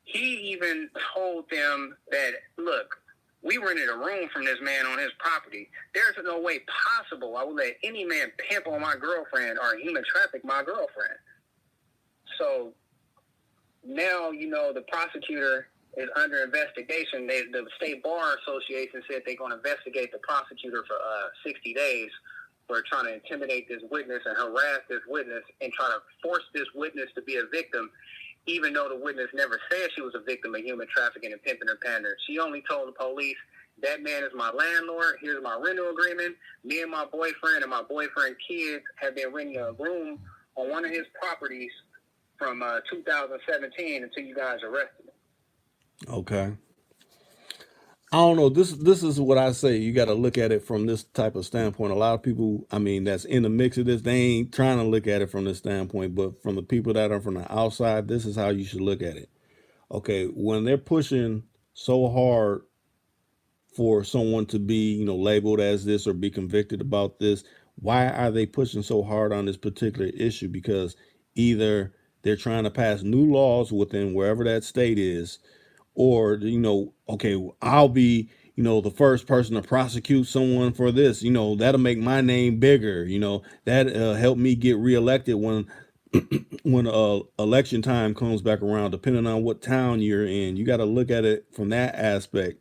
he even told them that, look, we rented a room from this man on his property. There's no way possible I will let any man pimp on my girlfriend or human traffic my girlfriend. So now, you know, the prosecutor is under investigation. The State Bar Association said they're going to investigate the prosecutor for 60 days for trying to intimidate this witness and harass this witness and try to force this witness to be a victim, even though the witness never said she was a victim of human trafficking and pimping and pandering. She only told the police, that man is my landlord, here's my rental agreement. Me and my boyfriend kids have been renting a room on one of his properties from 2017 until you guys arrested him. Okay. I don't know. This is what I say. You got to look at it from this type of standpoint. A lot of people, I mean, that's in the mix of this, they ain't trying to look at it from this standpoint. But from the people that are from the outside, this is how you should look at it. Okay, when they're pushing so hard for someone to be, you know, labeled as this or be convicted about this, why are they pushing so hard on this particular issue? Because either they're trying to pass new laws within wherever that state is, or, you know, okay, I'll be, you know, the first person to prosecute someone for this, you know, that'll make my name bigger, you know, that help me get reelected when when election time comes back around, depending on what town you're in. You got to look at it from that aspect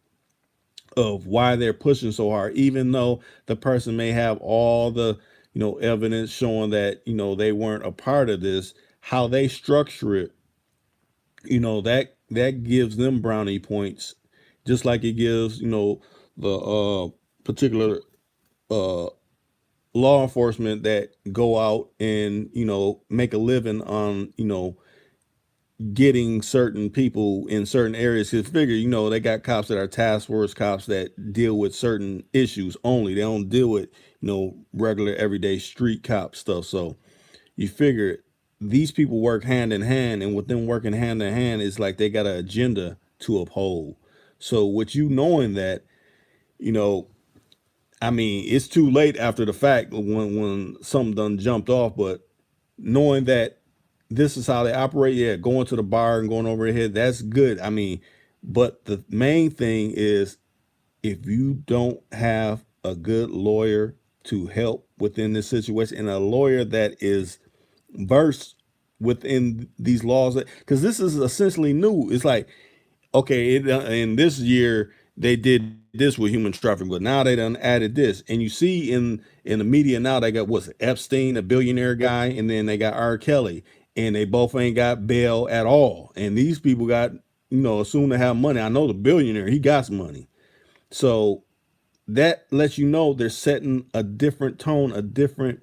of why they're pushing so hard, even though the person may have all the, you know, evidence showing that, you know, they weren't a part of this. How they structure it, you know, that gives them brownie points, just like it gives, you know, the particular law enforcement that go out and, you know, make a living on, you know, getting certain people in certain areas. Because figure, you know, they got cops that are task force cops that deal with certain issues only. They don't deal with, you know, regular everyday street cop stuff. So you figure these people work hand in hand, and with them working hand in hand, it's like they got an agenda to uphold. So with you knowing that, you know, I mean, it's too late after the fact when something done jumped off, but knowing that this is how they operate, yeah, going to the bar and going over ahead, that's good. I mean, but the main thing is, if you don't have a good lawyer to help within this situation, and a lawyer that is versed within these laws, because this is essentially new. It's like, okay, in this year they did this with human trafficking, but now they done added this, and you see in the media now they got what's it, Epstein, a billionaire guy, and then they got R. Kelly, and they both ain't got bail at all, and these people got, you know, assume they have money. I know the billionaire, he got some money, so that lets you know they're setting a different tone, a different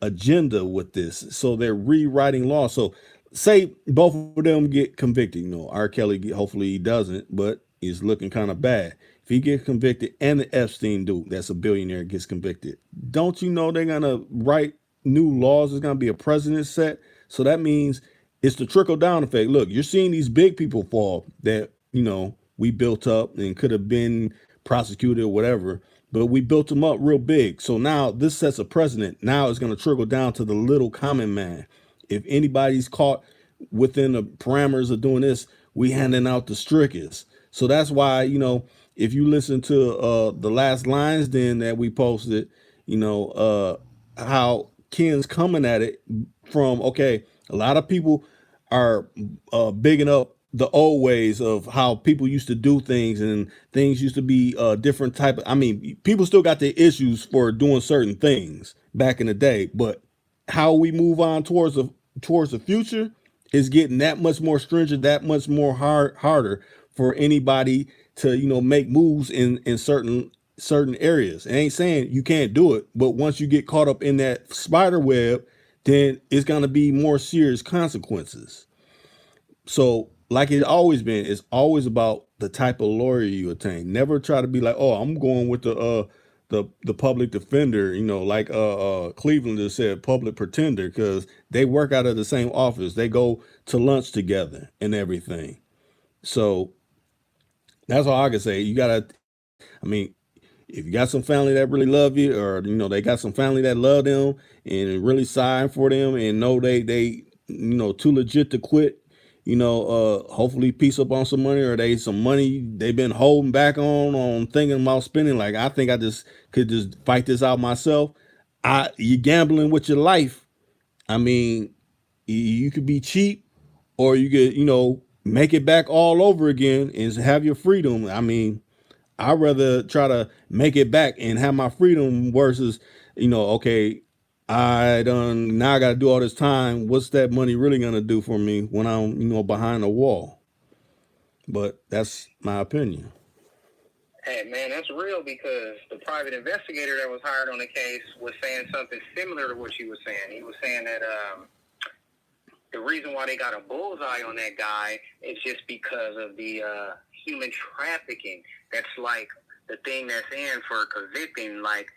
agenda with this. So they're rewriting law. So say both of them get convicted. You know, R. Kelly, hopefully he doesn't, but he's looking kind of bad. If he gets convicted and the Epstein dude, that's a billionaire, gets convicted, don't you know they're going to write new laws? There's going to be a precedent set. So that means it's the trickle down effect. Look, you're seeing these big people fall that, you know, we built up and could have been prosecuted or whatever, but we built them up real big. So now this sets a precedent. Now it's going to trickle down to the little common man. If anybody's caught within the parameters of doing this, we handing out the strictest. So that's why, you know, if you listen to the last lines then that we posted, you know, how Ken's coming at it from, okay, a lot of people are bigging up the old ways of how people used to do things, and things used to be different type of, I mean, people still got their issues for doing certain things back in the day, but how we move on towards the future is getting that much more stringent, that much more harder for anybody to, you know, make moves in certain areas. It ain't saying you can't do it, but once you get caught up in that spider web, then it's going to be more serious consequences. So like it's always been, it's always about the type of lawyer you attain. Never try to be like, oh, I'm going with the public defender, you know, like Cleveland just said, public pretender, because they work out of the same office. They go to lunch together and everything. So That's all I can say. You gotta, I mean, if you got some family that really love you, or they got some family that love them and really sighing for them, and know they too legit to quit. Hopefully piece up on some money, or they some money they've been holding back on thinking about spending. Like, I think I just could just fight this out myself. You gambling with your life. I mean, you could be cheap, or you could make it back all over again and have your freedom. I mean, I'd rather try to make it back and have my freedom versus, okay, I done now I got to do all this time. What's that money really gonna do for me when I'm, behind a wall? But that's my opinion. Hey, man, that's real, because the private investigator that was hired on the case was saying something similar to what you were saying. He was saying that the reason why they got a bullseye on that guy is just because of the human trafficking. That's like the thing that's in for convicting. Like,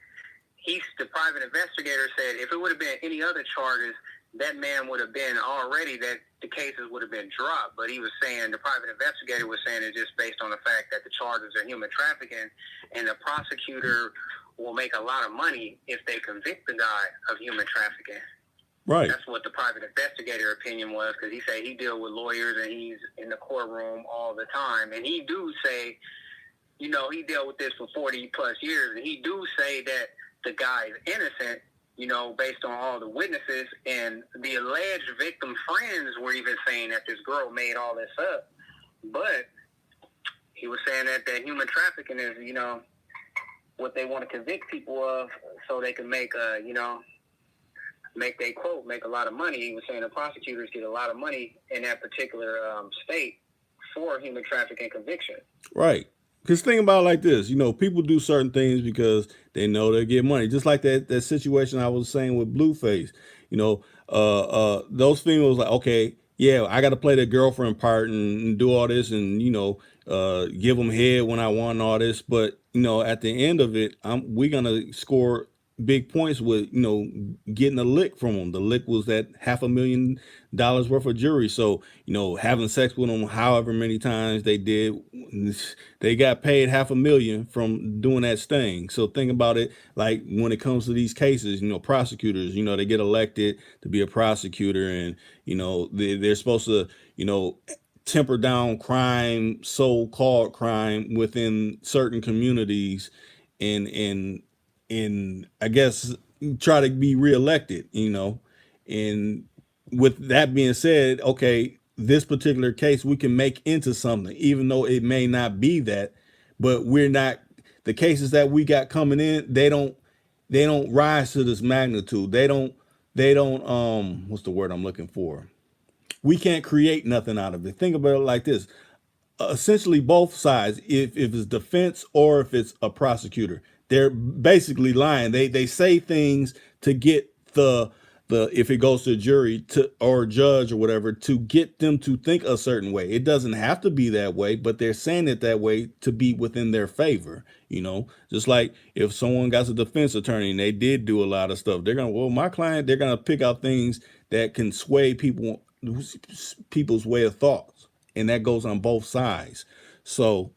the private investigator said if it would have been any other charges, that man would have been already, that the cases would have been dropped. But he was saying, the private investigator was saying, it's just based on the fact that the charges are human trafficking, and the prosecutor will make a lot of money if they convict the guy of human trafficking. Right. That's what the private investigator opinion was, because he said he deals with lawyers and he's in the courtroom all the time. And he do say, he dealt with this for 40 plus years, and he do say that the guy is innocent, based on all the witnesses. And the alleged victim friends were even saying that this girl made all this up. But he was saying that human trafficking is, what they want to convict people of, so they can make make a lot of money. He was saying the prosecutors get a lot of money in that particular state for human trafficking conviction. Right. Because think about it like this, people do certain things because they know they get money. Just like that situation I was saying with Blueface. Those females like, okay, yeah, I got to play the girlfriend part and do all this and give them head when I want all this. But at the end of it, we're gonna score big points with getting a lick from them. The lick was that $500,000 worth of jewelry. So having sex with them however many times they did, they got paid $500,000 from doing that sting. So think about it, like when it comes to these cases, prosecutors, they get elected to be a prosecutor, and they're supposed to temper down crime, so-called crime, within certain communities, and I guess try to be reelected, and with that being said, okay, this particular case we can make into something, even though it may not be that, but we're not, the cases that we got coming in, they don't rise to this magnitude. They don't what's the word I'm looking for? We can't create nothing out of it. Think about it like this. Essentially both sides, if it's defense or if it's a prosecutor, they're basically lying. They say things to get the if it goes to a jury to or a judge or whatever, to get them to think a certain way. It doesn't have to be that way, but they're saying it that way to be within their favor. Just like if someone got a defense attorney and they did do a lot of stuff, they're gonna, well, my client, they're gonna pick out things that can sway people's way of thoughts, and that goes on both sides. So,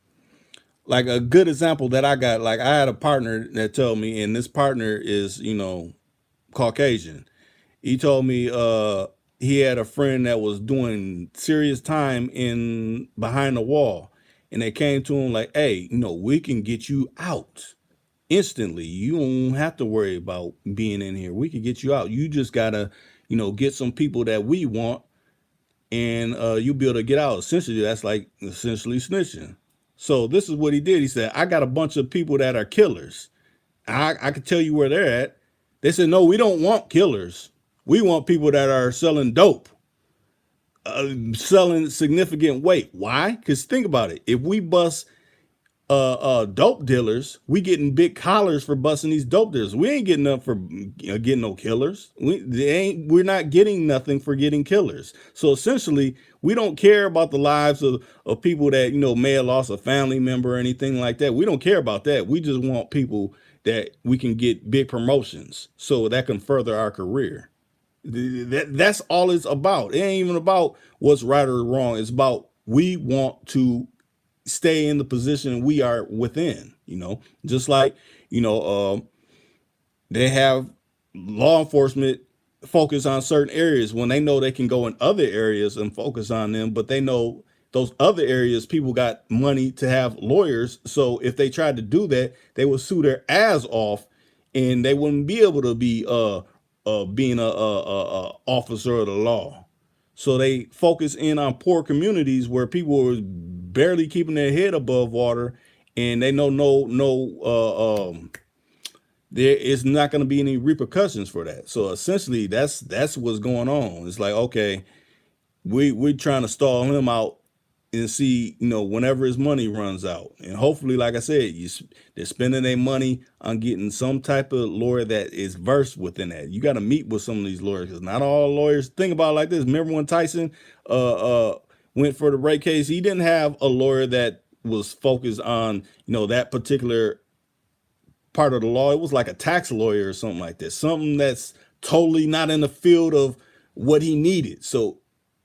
like a good example that I got, like I had a partner that told me, and this partner is, Caucasian. He told me he had a friend that was doing serious time in behind the wall, and they came to him like, hey, we can get you out instantly. You don't have to worry about being in here. We can get you out. You just gotta, get some people that we want, and you'll be able to get out. Essentially, that's like essentially snitching. So this is what he did. He said, I got a bunch of people that are killers. I can tell you where they're at. They said, no, we don't want killers. We want people that are selling dope, selling significant weight. Why? Because think about it. If we bust dope dealers, we getting big collars for busting these dope dealers. We ain't getting up for getting no killers. We're not getting nothing for getting killers. So essentially, we don't care about the lives of people that may have lost a family member or anything like that. We don't care about that. We just want people that we can get big promotions so that can further our career. That's all it's about. It ain't even about what's right or wrong. It's about we want to stay in the position we are within, just like, they have law enforcement focus on certain areas when they know they can go in other areas and focus on them, but they know those other areas people got money to have lawyers. So if they tried to do that, they would sue their ass off, and they wouldn't be able to be being a officer of the law. So they focus in on poor communities where people were barely keeping their head above water, and they know there is not going to be any repercussions for that. So essentially, that's what's going on. It's like, okay, we're trying to stall him out and see, whenever his money runs out, and hopefully, like I said, they're spending their money on getting some type of lawyer that is versed within that. You got to meet with some of these lawyers, because not all lawyers think about it like this. Remember when Tyson went for the rape case? He didn't have a lawyer that was focused on that particular part of the law. It was like a tax lawyer or something like that, something that's totally not in the field of what he needed. So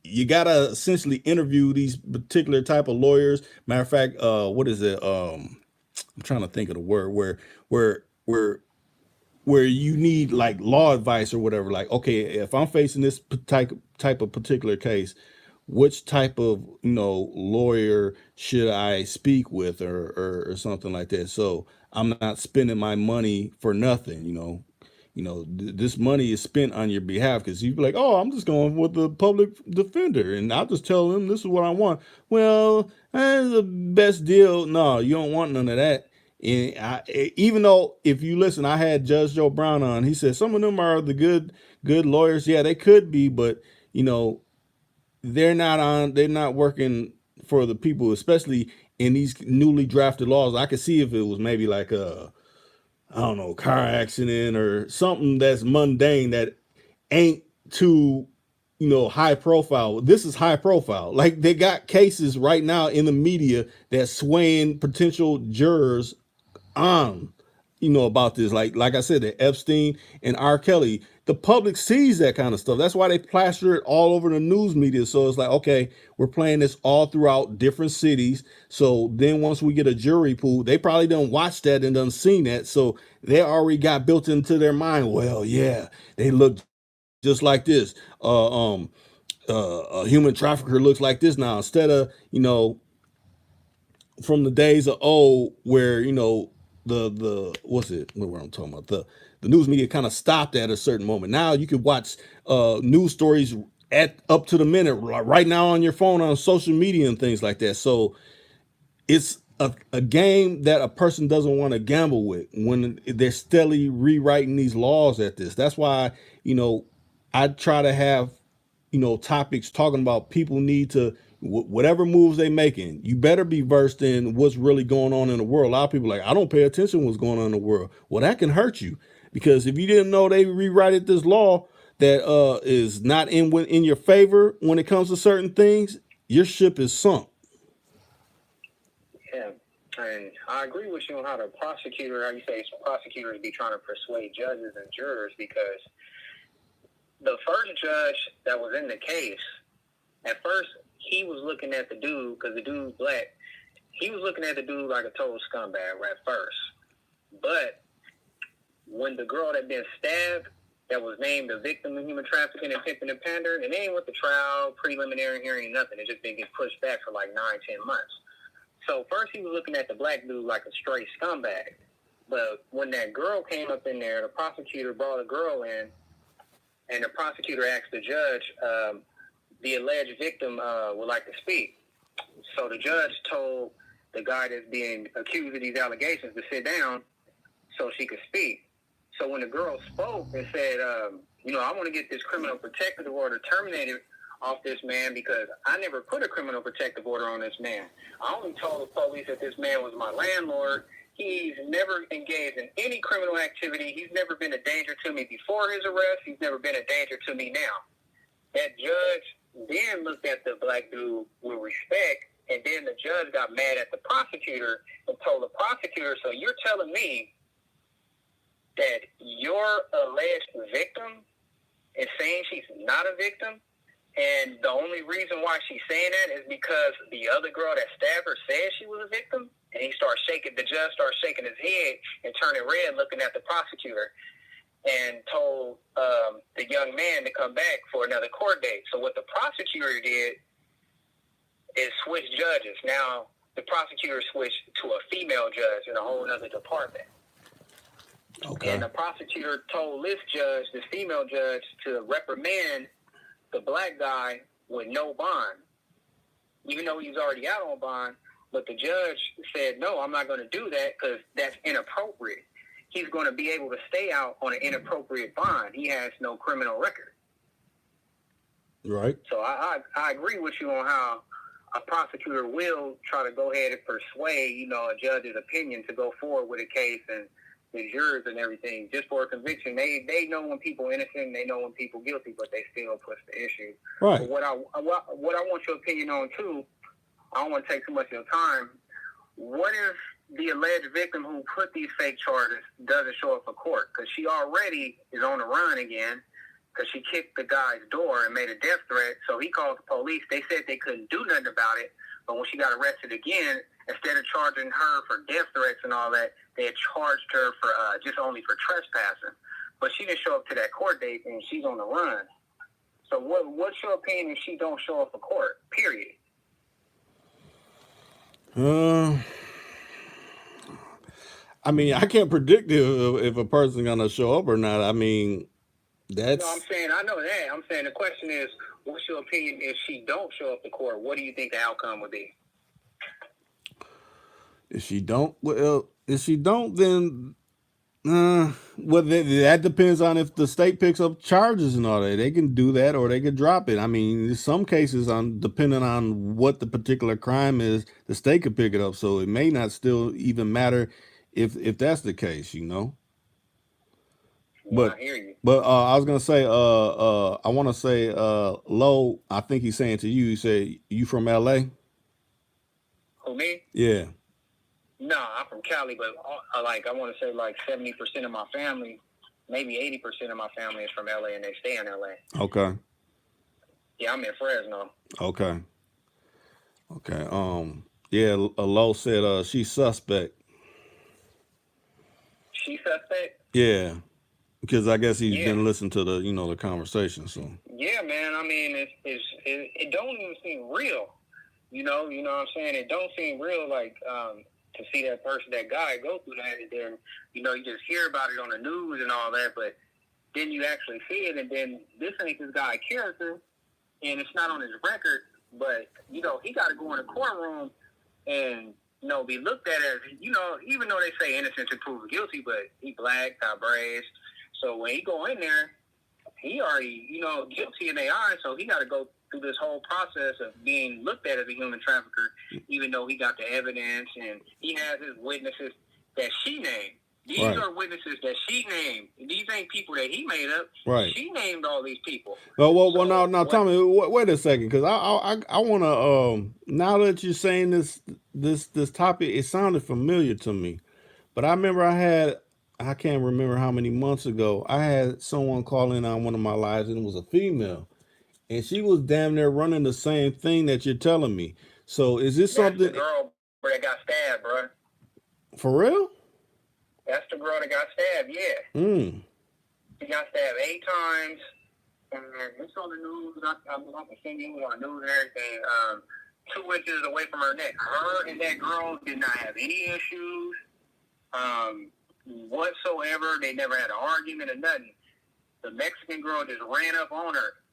you gotta essentially interview these particular type of lawyers. Matter of fact, what is it? I'm trying to think of the word where you need like law advice or whatever. Like, okay, if I'm facing this type of particular case, which type of lawyer should I speak with, or something like that, so I'm not spending my money for nothing. This money is spent on your behalf, because you'd be like, oh, I'm just going with the public defender and I'll just tell them this is what I want. Well, that's the best deal. No, you don't want none of that. And even though, if you listen, I had Judge Joe Brown on. He said some of them are the good lawyers. Yeah, they could be, but they're not working for the people, especially in these newly drafted laws. I could see if it was maybe like I don't know, car accident or something that's mundane that ain't too, high profile. This is high profile. Like, they got cases right now in the media that's swaying potential jurors on, about this. Like I said, the Epstein and R. Kelly, the public sees that kind of stuff. That's why they plaster it all over the news media. So it's like, okay, we're playing this all throughout different cities. So then once we get a jury pool, they probably don't watch that and done seen that. So they already got built into their mind, well, yeah, they look just like this. A human trafficker looks like this now, instead of, from the days of old where the what's it what I'm talking about, the news media kind of stopped at a certain moment. Now you can watch news stories at up to the minute right now on your phone, on social media and things like that. So it's a game that a person doesn't want to gamble with when they're steadily rewriting these laws at this. That's why I try to have topics talking about people need to, whatever moves they making, you better be versed in what's really going on in the world. A lot of people are like, I don't pay attention to what's going on in the world. Well, that can hurt you, because if you didn't know they rewrited this law that is not in your favor when it comes to certain things, your ship is sunk. Yeah, and I agree with you on how prosecutors be trying to persuade judges and jurors, because the first judge that was in the case, at first, he was looking at the dude, because the dude's black, he was looking at the dude like a total scumbag at first. But when the girl that been stabbed, that was named a victim of human trafficking and pimping and pandering, and they ain't went to trial, preliminary hearing, nothing. It just been getting pushed back for like 9-10 months. So first he was looking at the black dude like a straight scumbag. But when that girl came up in there, the prosecutor brought a girl in, and the prosecutor asked the judge, the alleged victim would like to speak. So the judge told the guy that's being accused of these allegations to sit down so she could speak. So when the girl spoke and said, I want to get this criminal protective order terminated off this man, because I never put a criminal protective order on this man. I only told the police that this man was my landlord. He's never engaged in any criminal activity. He's never been a danger to me before his arrest. He's never been a danger to me now. That judge then looked at the black dude with respect, and then the judge got mad at the prosecutor and told the prosecutor, so you're telling me that your alleged victim is saying she's not a victim? And the only reason why she's saying that is because the other girl that stabbed her said she was a victim. And the judge started shaking his head and turning red looking at the prosecutor and told the young man to come back for another court date. So what the prosecutor did is switch judges. Now the prosecutor switched to a female judge in a whole other department. Okay. And the prosecutor told this female judge, to reprimand the black guy with no bond, even though he's already out on bond. But the judge said, no, I'm not going to do that because that's inappropriate. He's going to be able to stay out on an inappropriate bond. He has no criminal record. Right. So I agree with you on how a prosecutor will try to go ahead and persuade, a judge's opinion to go forward with a case and the jurors and everything just for a conviction. They know when people are innocent, they know when people are guilty, but they still push the issue. Right. But what I want your opinion on too, I don't want to take too much of your time. What if the alleged victim who put these fake charges doesn't show up for court? Because she already is on the run again because she kicked the guy's door and made a death threat. So he called the police. They said they couldn't do nothing about it. But when she got arrested again, instead of charging her for death threats and all that, they had charged her for just only for trespassing. But she didn't show up to that court date, and she's on the run. So what's your opinion if she don't show up for court, period? I mean, I can't predict if a person's going to show up or not. I mean, that's... No, I'm saying, I know that. I'm saying the question is, what's your opinion if she don't show up to court? What do you think the outcome would be? If she don't, then that depends on if the state picks up charges and all that. They can do that or they could drop it. I mean, in some cases, depending on what the particular crime is, the state could pick it up. So it may not still even matter if that's the case, Yeah, But I hear you. But I was gonna say, I want to say, Lo. I think he's saying to you. He said, "You from L.A.?" Who, me? Yeah. No, I'm from Cali, but I want to say 70% of my family, maybe 80% of my family is from LA, and they stay in LA. Okay. Yeah, I'm in Fresno. Okay. Yeah. Lo said, she's suspect. She suspect? Yeah. Because I guess he's been listening to the the conversation. So. Yeah, man. I mean, it don't even seem real. You know what I'm saying? It don't seem real. To see that guy go through that, and then, you just hear about it on the news and all that, but then you actually see it, and then this ain't this guy's character, and it's not on his record, but, he got to go in the courtroom and, be looked at as, even though they say innocent until proven guilty, but he black, got braids, so when he go in there, he already, guilty in their eyes, so he got to go through this whole process of being looked at as a human trafficker, even though he got the evidence and he has his witnesses that she named. These are witnesses that she named. These ain't people that he made up. Right. She named all these people. Well, now, Tommy, wait a second, because I want to. Now that you're saying this topic, it sounded familiar to me, but I remember I can't remember how many months ago, I had someone call in on one of my lives, and it was a female. And she was damn near running the same thing that you're telling me. So is this something? That's the girl that got stabbed, bro. For real? That's the girl that got stabbed, yeah. She got stabbed 8 times. And it's on the news. I'm send you on the news and everything. 2 inches away from her neck. Her and that girl did not have any issues whatsoever. They never had an argument or nothing. The Mexican girl just ran up on her.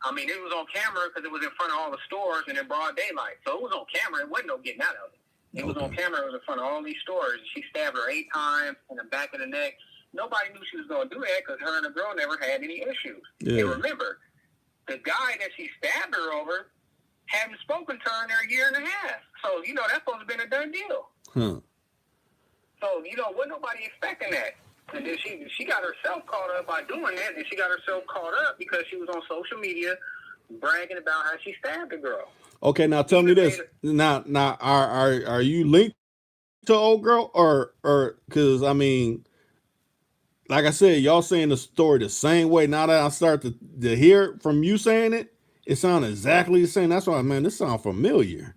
I mean, it was on camera because it was in front of all the stores and in broad daylight. So it was on camera. It wasn't no getting out of it. It was on camera. It was in front of all these stores. She stabbed her 8 times in the back of the neck. Nobody knew she was going to do that because her and the girl never had any issues. Yeah. And remember, the guy that she stabbed her over hadn't spoken to her in a year and a half. So, that's supposed to have been a done deal. So, wasn't nobody expecting that. And then she got herself caught up by doing that, and she got herself caught up because she was on social media bragging about how she stabbed the girl. Okay, now tell me this. Now, are you linked to old girl or because I mean, like I said, y'all saying the story the same way. Now that I start to hear it from you saying it, It sounded exactly the same. That's why, man, this sounds familiar.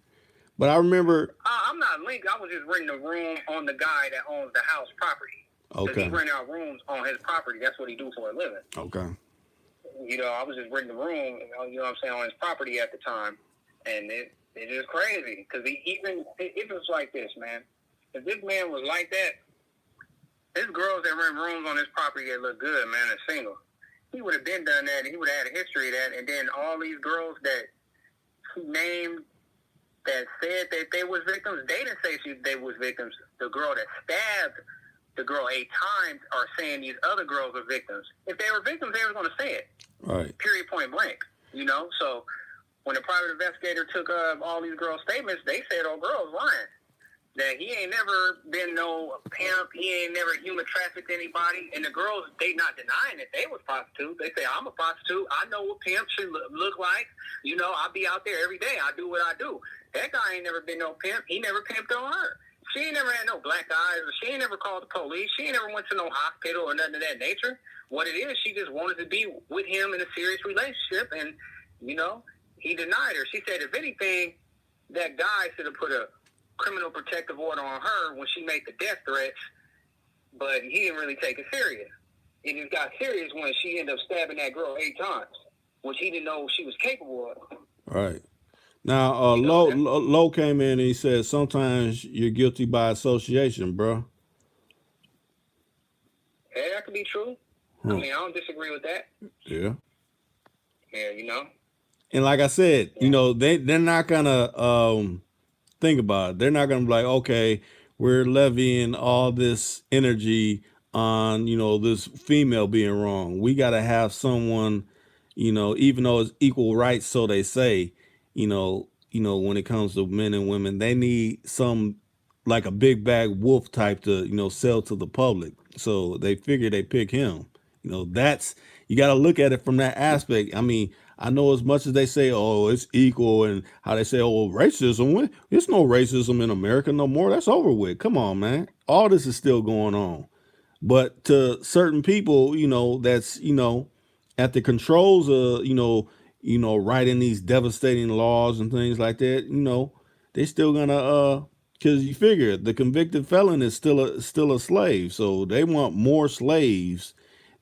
But I remember. I'm not linked. I was just renting a room on the guy that owns the house property. Because Okay. he rent out rooms on his property. That's what he do for a living. Okay. You know, I was just renting the room, you know what I'm saying, on his property at the time. And it is crazy. Because it was like this, man. If this man was like that, there's girls that rent rooms on his property that look good, man, and single. He would have been done that, and he would have had a history of that. And then all these girls that he named that said that they was victims, they didn't say they was victims. The girl that stabbed the girl 8 times are saying these other girls are victims. If they were victims, they were going to say it. Right. Period, point blank. You know? So when the private investigator took all these girls' statements, they said, oh, girls lying. That he ain't never been no pimp. He ain't never human trafficked anybody. And the girls, they not denying that they was prostitutes. They say, I'm a prostitute. I know what pimp should look like. You know, I be out there every day. I do what I do. That guy ain't never been no pimp. He never pimped on her. She ain't never had no black eyes. Or she ain't never called the police. She ain't never went to no hospital or nothing of that nature. What it is, she just wanted to be with him in a serious relationship. And, you know, he denied her. She said, if anything, that guy should have put a criminal protective order on her when she made the death threats, but he didn't really take it serious. It just got serious when she ended up stabbing that girl 8 times, which he didn't know she was capable of. Right. Now, Low came in and he said, sometimes you're guilty by association, bro. Yeah, that could be true. I mean, I don't disagree with that. Yeah. Yeah, you know. And like I said, you know, they're not gonna think about it. They're not gonna be like, okay, we're levying all this energy on, you know, this female being wrong. We gotta have someone, you know, even though it's equal rights, so they say, you know, when it comes to men and women, they need some like a big bag wolf type to, you know, sell to the public. So they figure they pick him. You know, that's, you got to look at it from that aspect. I mean, I know as much as they say, oh, it's equal, and how they say, oh, well, racism, there's no racism in America no more. That's over with. Come on, man. All this is still going on. But to certain people, you know, that's, you know, at the controls of, you know, writing these devastating laws and things like that, you know, they still gonna, because you figure the convicted felon is still a slave. So they want more slaves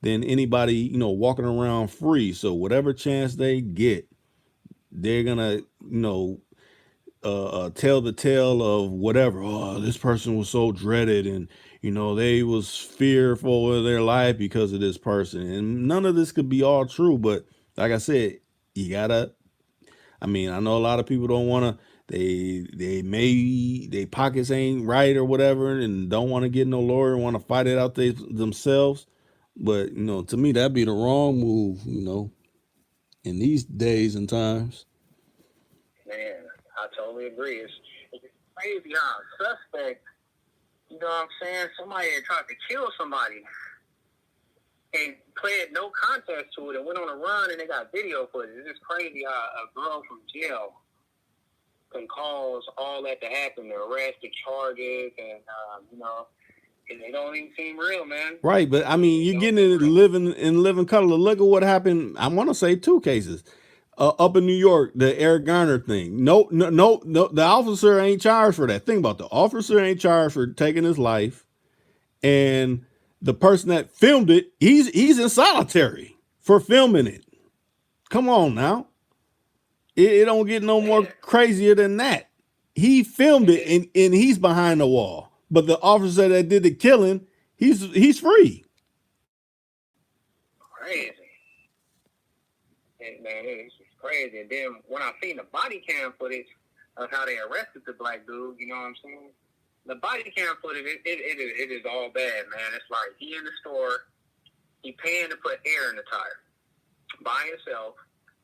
than anybody, you know, walking around free. So whatever chance they get, they're gonna, you know, tell the tale of whatever. Oh, this person was so dreaded, and you know they was fearful of their life because of this person. And none of this could be all true, but like I said, you gotta. I mean, I know a lot of people don't want to. They pockets ain't right or whatever, and don't want to get no lawyer, want to fight it out themselves. But you know, to me, that'd be the wrong move. You know, in these days and times. Man, I totally agree. It's crazy how a suspect, you know what I'm saying, somebody had tried to kill somebody and pled no contest to it and went on a run, and they got video footage. It's just crazy how a girl from jail can cause all that to happen, the arrest, the charges, and, you know, and they don't even seem real, man. Right, but I mean, you're getting it living color. Look at what happened. I want to say 2 cases. Up in New York, the Eric Garner thing. No, the officer ain't charged for that. Think about the officer ain't charged for taking his life, and the person that filmed it, he's in solitary for filming it. Come on now, it don't get no more crazier than that. He filmed it, and he's behind the wall. But the officer that did the killing, he's free. Crazy. And, man, it's just crazy. And then when I seen the body cam footage of how they arrested the black dude, you know what I'm saying? The body cam footage, it is all bad, man. It's like he in the store, he paying to put air in the tire by himself,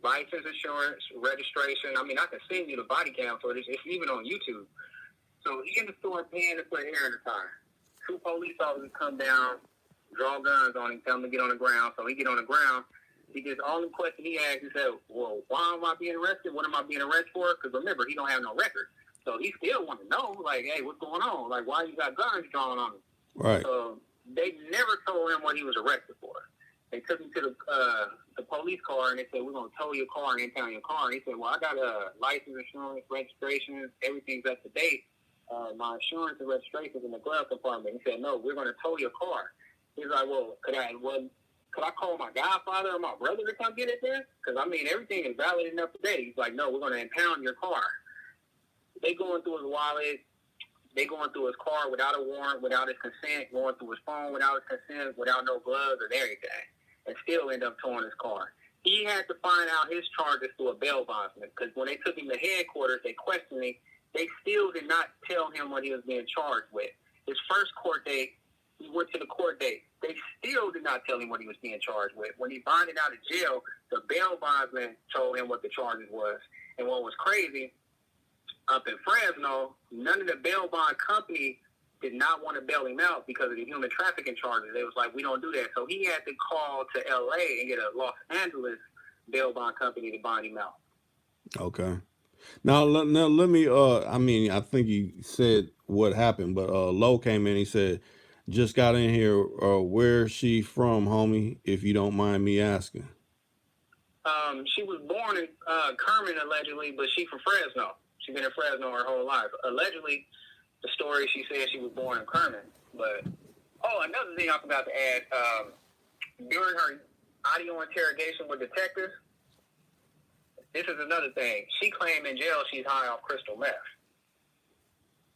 license, insurance, registration. I mean, I can send you the body cam footage. It's even on YouTube. So he in the store paying to put air in the tire. 2 police officers come down, draw guns on him, tell him to get on the ground. So he get on the ground. He gets all the question he asked. He said, well, why am I being arrested? What am I being arrested for? Because remember, he don't have no record. So he still want to know, like, hey, what's going on? Like, why you got guns drawn on him? Right. So they never told him what he was arrested for. They took me to the police car, and they said, we're going to tow your car and impound your car. And he said, well, I got a license, insurance, registration, everything's up to date. My insurance and registration is in the glove compartment. He said, no, we're going to tow your car. He's like, well, could I call my godfather or my brother to come get it then? Because, I mean, everything is valid and up to date. He's like, no, we're going to impound your car. They going through his wallet. They going through his car without a warrant, without his consent, going through his phone without his consent, without no gloves and everything, and still end up towing his car. He had to find out his charges through a bail bondsman, because when they took him to headquarters, they questioned him. They still did not tell him what he was being charged with. His first court date, he went to the court date. They still did not tell him what he was being charged with. When he bonded out of jail, the bail bondsman told him what the charges was. And what was crazy, up in Fresno, none of the bail bond company did not want to bail him out because of the human trafficking charges. They was like, we don't do that. So he had to call to L.A. and get a Los Angeles bail bond company to bond him out. Okay. Now let me, I mean, I think you said what happened, but Lo came in, he said, just got in here, where's she from, homie, if you don't mind me asking? She was born in Kerman, allegedly, but she's from Fresno. She's been in Fresno her whole life. Allegedly, the story, she said she was born in Kerman. But, another thing I forgot to add, during her audio interrogation with detectives, this is another thing. She claimed in jail she's high off crystal meth.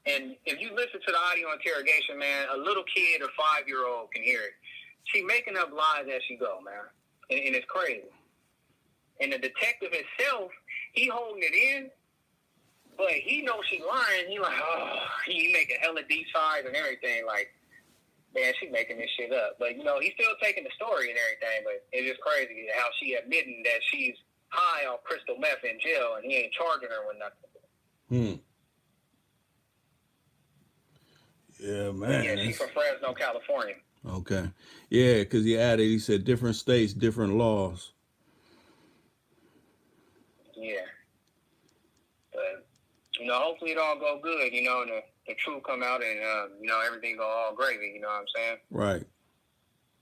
And if you listen to the audio interrogation, man, a little kid or 5-year-old can hear it. She making up lies as she go, man. And it's crazy. And the detective himself, he holding it in, but he knows she lying. He like, he making hella deep sighs and everything. Like, man, she making this shit up. But, you know, he's still taking the story and everything. But it's just crazy how she admitting that she's high on crystal meth in jail and he ain't charging her with nothing. Yeah, man. Yeah, she's from Fresno, California. Okay. Yeah, because he said different states, different laws. Yeah. But, you know, hopefully it all go good, you know, and the truth come out and, you know, everything go all gravy, you know what I'm saying? Right.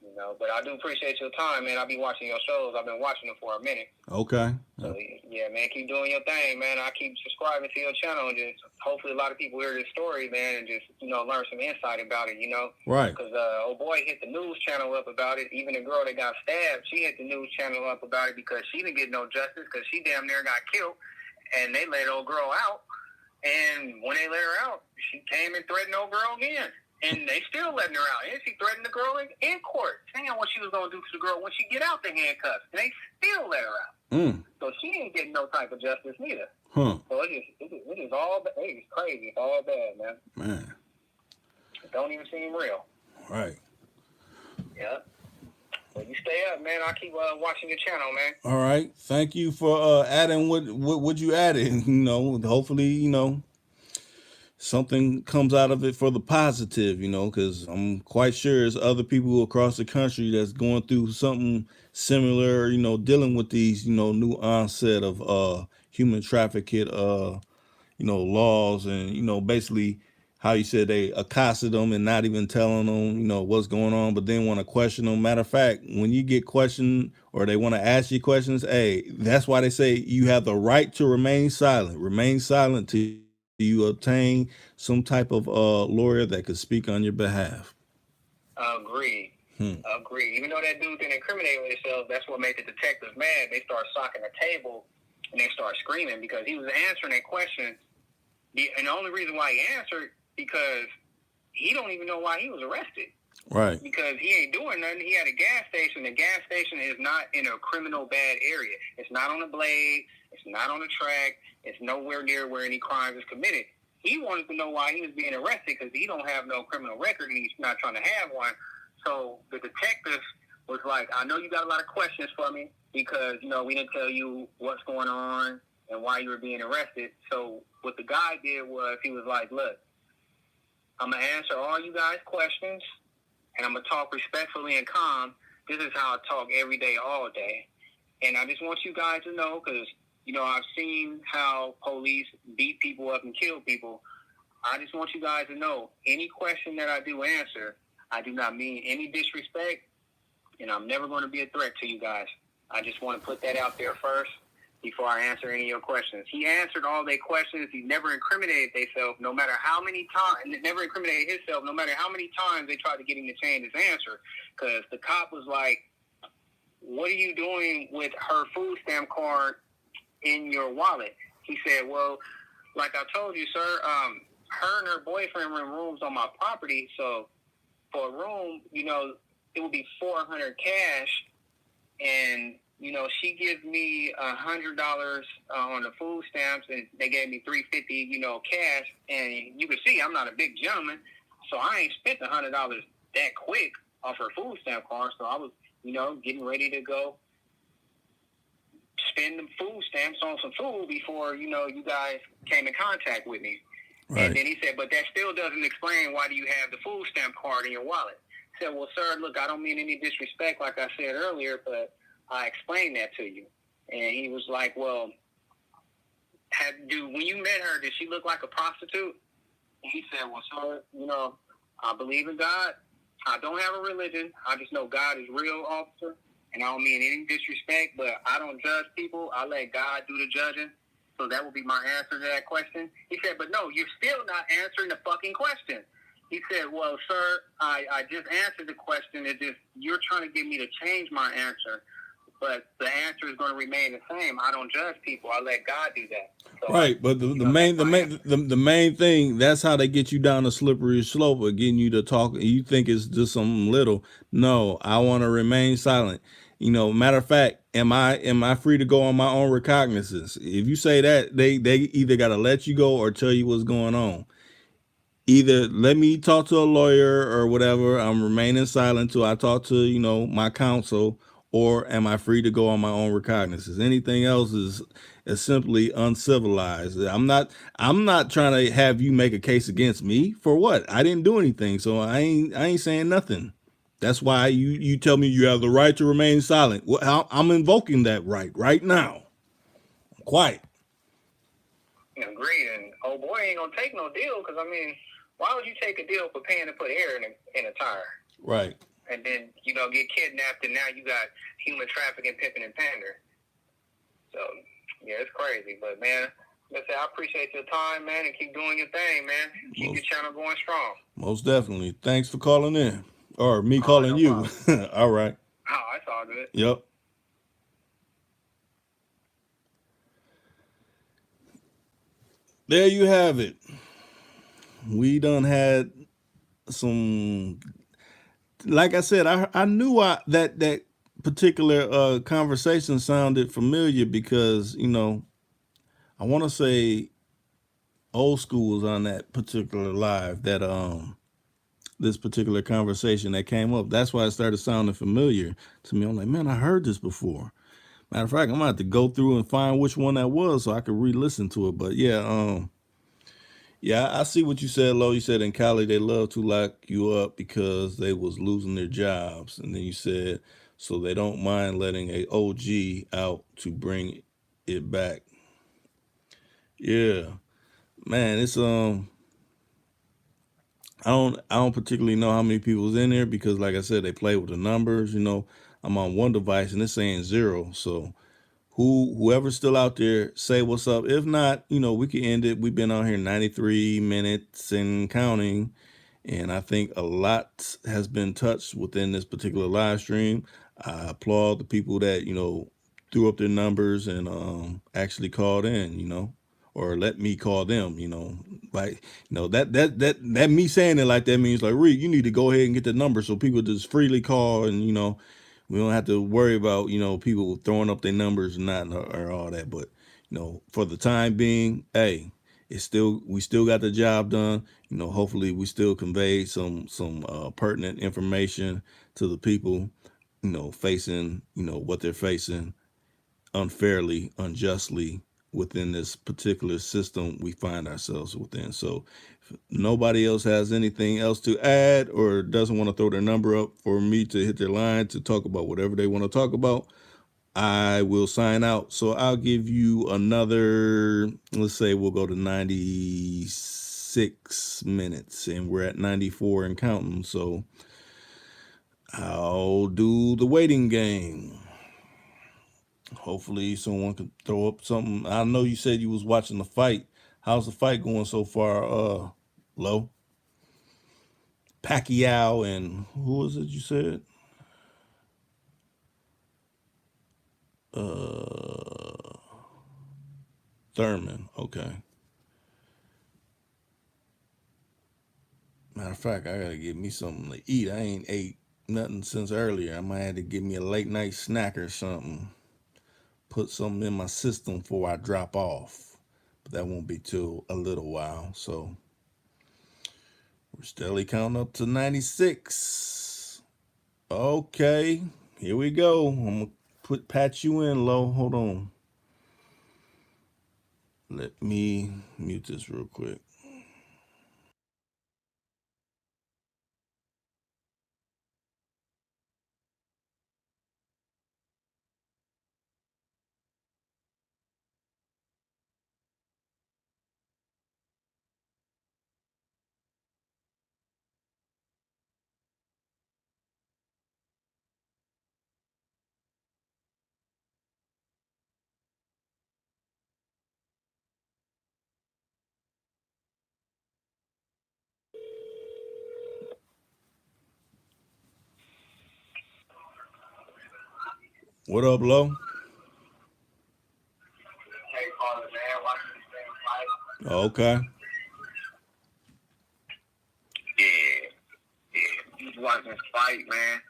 You know, but I do appreciate your time, man. I'll be watching your shows. I've been watching them for a minute. Okay. So, yeah, man, keep doing your thing, man. I keep subscribing to your channel and just hopefully a lot of people hear this story, man, and just, you know, learn some insight about it, you know? Right. Because old boy hit the news channel up about it. Even the girl that got stabbed, she hit the news channel up about it because she didn't get no justice because she damn near got killed. And they let old girl out. And when they let her out, she came and threatened old girl again. And they still letting her out. And she threatened the girl in court, saying what she was going to do to the girl when she get out the handcuffs. And they still let her out. So she ain't getting no type of justice neither. So it is all bad. It's crazy. It's all bad, man. Man. It don't even seem real. Right. Yeah. Well, you stay up, man. I'll keep watching your channel, man. All right. Thank you for adding what you added. You know, hopefully, you know, something comes out of it for the positive, you know, because I'm quite sure there's other people across the country that's going through something similar, you know, dealing with these, you know, new onset of human trafficking, you know, laws and, you know, basically how you said they accosted them and not even telling them, you know, what's going on, but then want to question them. Matter of fact, when you get questioned or they want to ask you questions, hey, that's why they say you have the right to remain silent. Remain silent till you obtain some type of lawyer that could speak on your behalf. Agreed. Agreed. Even though that dude didn't incriminate himself, that's what made the detectives mad. They start socking the table and they start screaming because he was answering that question. And the only reason why he answered, because he don't even know why he was arrested. Right. Because he ain't doing nothing. He had a gas station. The gas station is not in a criminal bad area. It's not on a blade. It's not on a track. It's nowhere near where any crimes is committed. He wanted to know why he was being arrested because he don't have no criminal record and he's not trying to have one. So the detective was like, I know you got a lot of questions for me because, you know, we didn't tell you what's going on and why you were being arrested. So what the guy did was he was like, look, I'm going to answer all you guys' questions and I'm going to talk respectfully and calm. This is how I talk every day, all day. And I just want you guys to know because, you know, I've seen how police beat people up and kill people. I just want you guys to know any question that I do answer, I do not mean any disrespect. and I'm never going to be a threat to you guys. I just want to put that out there first before I answer any of your questions. He answered all their questions. He never incriminated himself, no matter how many times, never incriminated himself, no matter how many times they tried to get him to change his answer. Because the cop was like, what are you doing with her food stamp card in your wallet? He said, well, like I told you, sir, her and her boyfriend rent rooms on my property. So for a room, you know, it would be $400 cash. And, you know, she gives me $100 on the food stamps, and they gave me $350, you know, cash. And you can see I'm not a big gentleman, so I ain't spent $100 that quick off her food stamp card. So I was, you know, getting ready to go spend the food stamps on some food before, you know, you guys came in contact with me. Right. And then he said, but that still doesn't explain why do you have the food stamp card in your wallet. I said, well, sir, look, I don't mean any disrespect, like I said earlier, but I explained that to you. And he was like, well, when you met her, did she look like a prostitute? And he said, well, sir, you know, I believe in God. I don't have a religion. I just know God is real, officer. And I don't mean any disrespect, but I don't judge people. I let God do the judging. So that would be my answer to that question. He said, but no, you're still not answering the fucking question. He said, well, sir, I just answered the question. It's just you're trying to get me to change my answer. But the answer is going to remain the same. I don't judge people. I let God do that. So, right, but the main thing, that's how they get you down the slippery slope of getting you to talk. You think it's just something little. No, I want to remain silent. You know, matter of fact, am I free to go on my own recognizance? If you say that, they either got to let you go or tell you what's going on. Either let me talk to a lawyer or whatever. I'm remaining silent till I talk to, you know, my counsel, or am I free to go on my own recognizance? Anything else is simply uncivilized. I'm not trying to have you make a case against me for what? I didn't do anything, so I ain't saying nothing. That's why you tell me you have the right to remain silent. Well, I'm invoking that right now. Quiet. Agreed. And oh boy ain't gonna take no deal, because I mean, why would you take a deal for paying to put air in a tire? Right. And then, you know, get kidnapped, and now you got human trafficking, pimping, and pander. So, yeah, it's crazy. But, man, like I say, I appreciate your time, man, and keep doing your thing, man. Keep your channel going strong. Most definitely. Thanks for calling in. Or me calling you. All right. Oh, that's all good. Yep. There you have it. We done had some, like I said, I knew that particular conversation sounded familiar because, you know, I want to say old school was on that particular live, that this particular conversation that came up. That's why it started sounding familiar to me. I'm like, man, I heard this before. Matter of fact, I'm gonna have to go through and find which one that was so I could re-listen to it. But yeah, I see what you said, Lo. You said in Cali they love to lock you up because they was losing their jobs, and then you said so they don't mind letting a OG out to bring it back. Yeah, man, it's I don't particularly know how many people's in there because, like I said, they play with the numbers. You know, I'm on one device and it's saying 0. So whoever's still out there, say what's up. If not, you know, we can end it. We've been on here 93 minutes and counting, and I think a lot has been touched within this particular live stream. I applaud the people that, you know, threw up their numbers and actually called in, you know, or let me call them, you know. Like, you know, that me saying it like that means like, Reed, you need to go ahead and get the number so people just freely call, and, you know, we don't have to worry about, you know, people throwing up their numbers and not or all that. But, you know, for the time being, hey, we still got the job done. You know, hopefully we still convey some pertinent information to the people, you know, facing, you know, what they're facing unfairly, unjustly within this particular system we find ourselves within. So if nobody else has anything else to add or doesn't want to throw their number up for me to hit their line to talk about whatever they want to talk about, I will sign out. So I'll give you another, let's say we'll go to 96 minutes and we're at 94 and counting. So I'll do the waiting game. Hopefully someone can throw up something. I know you said you was watching the fight. How's the fight going so far, Lo? Pacquiao and who was it you said? Thurman. Okay. Matter of fact, I gotta get me something to eat. I ain't ate nothing since earlier. I might have to get me a late night snack or something. Put something in my system before I drop off. But that won't be till a little while. So we're steadily counting up to 96. Okay, here we go. I'm gonna patch you in, Lo. Hold on. Let me mute this real quick. What up, Lo? Hey, Father, man, watching this thing fight. Okay. Yeah. He's watching this fight, man.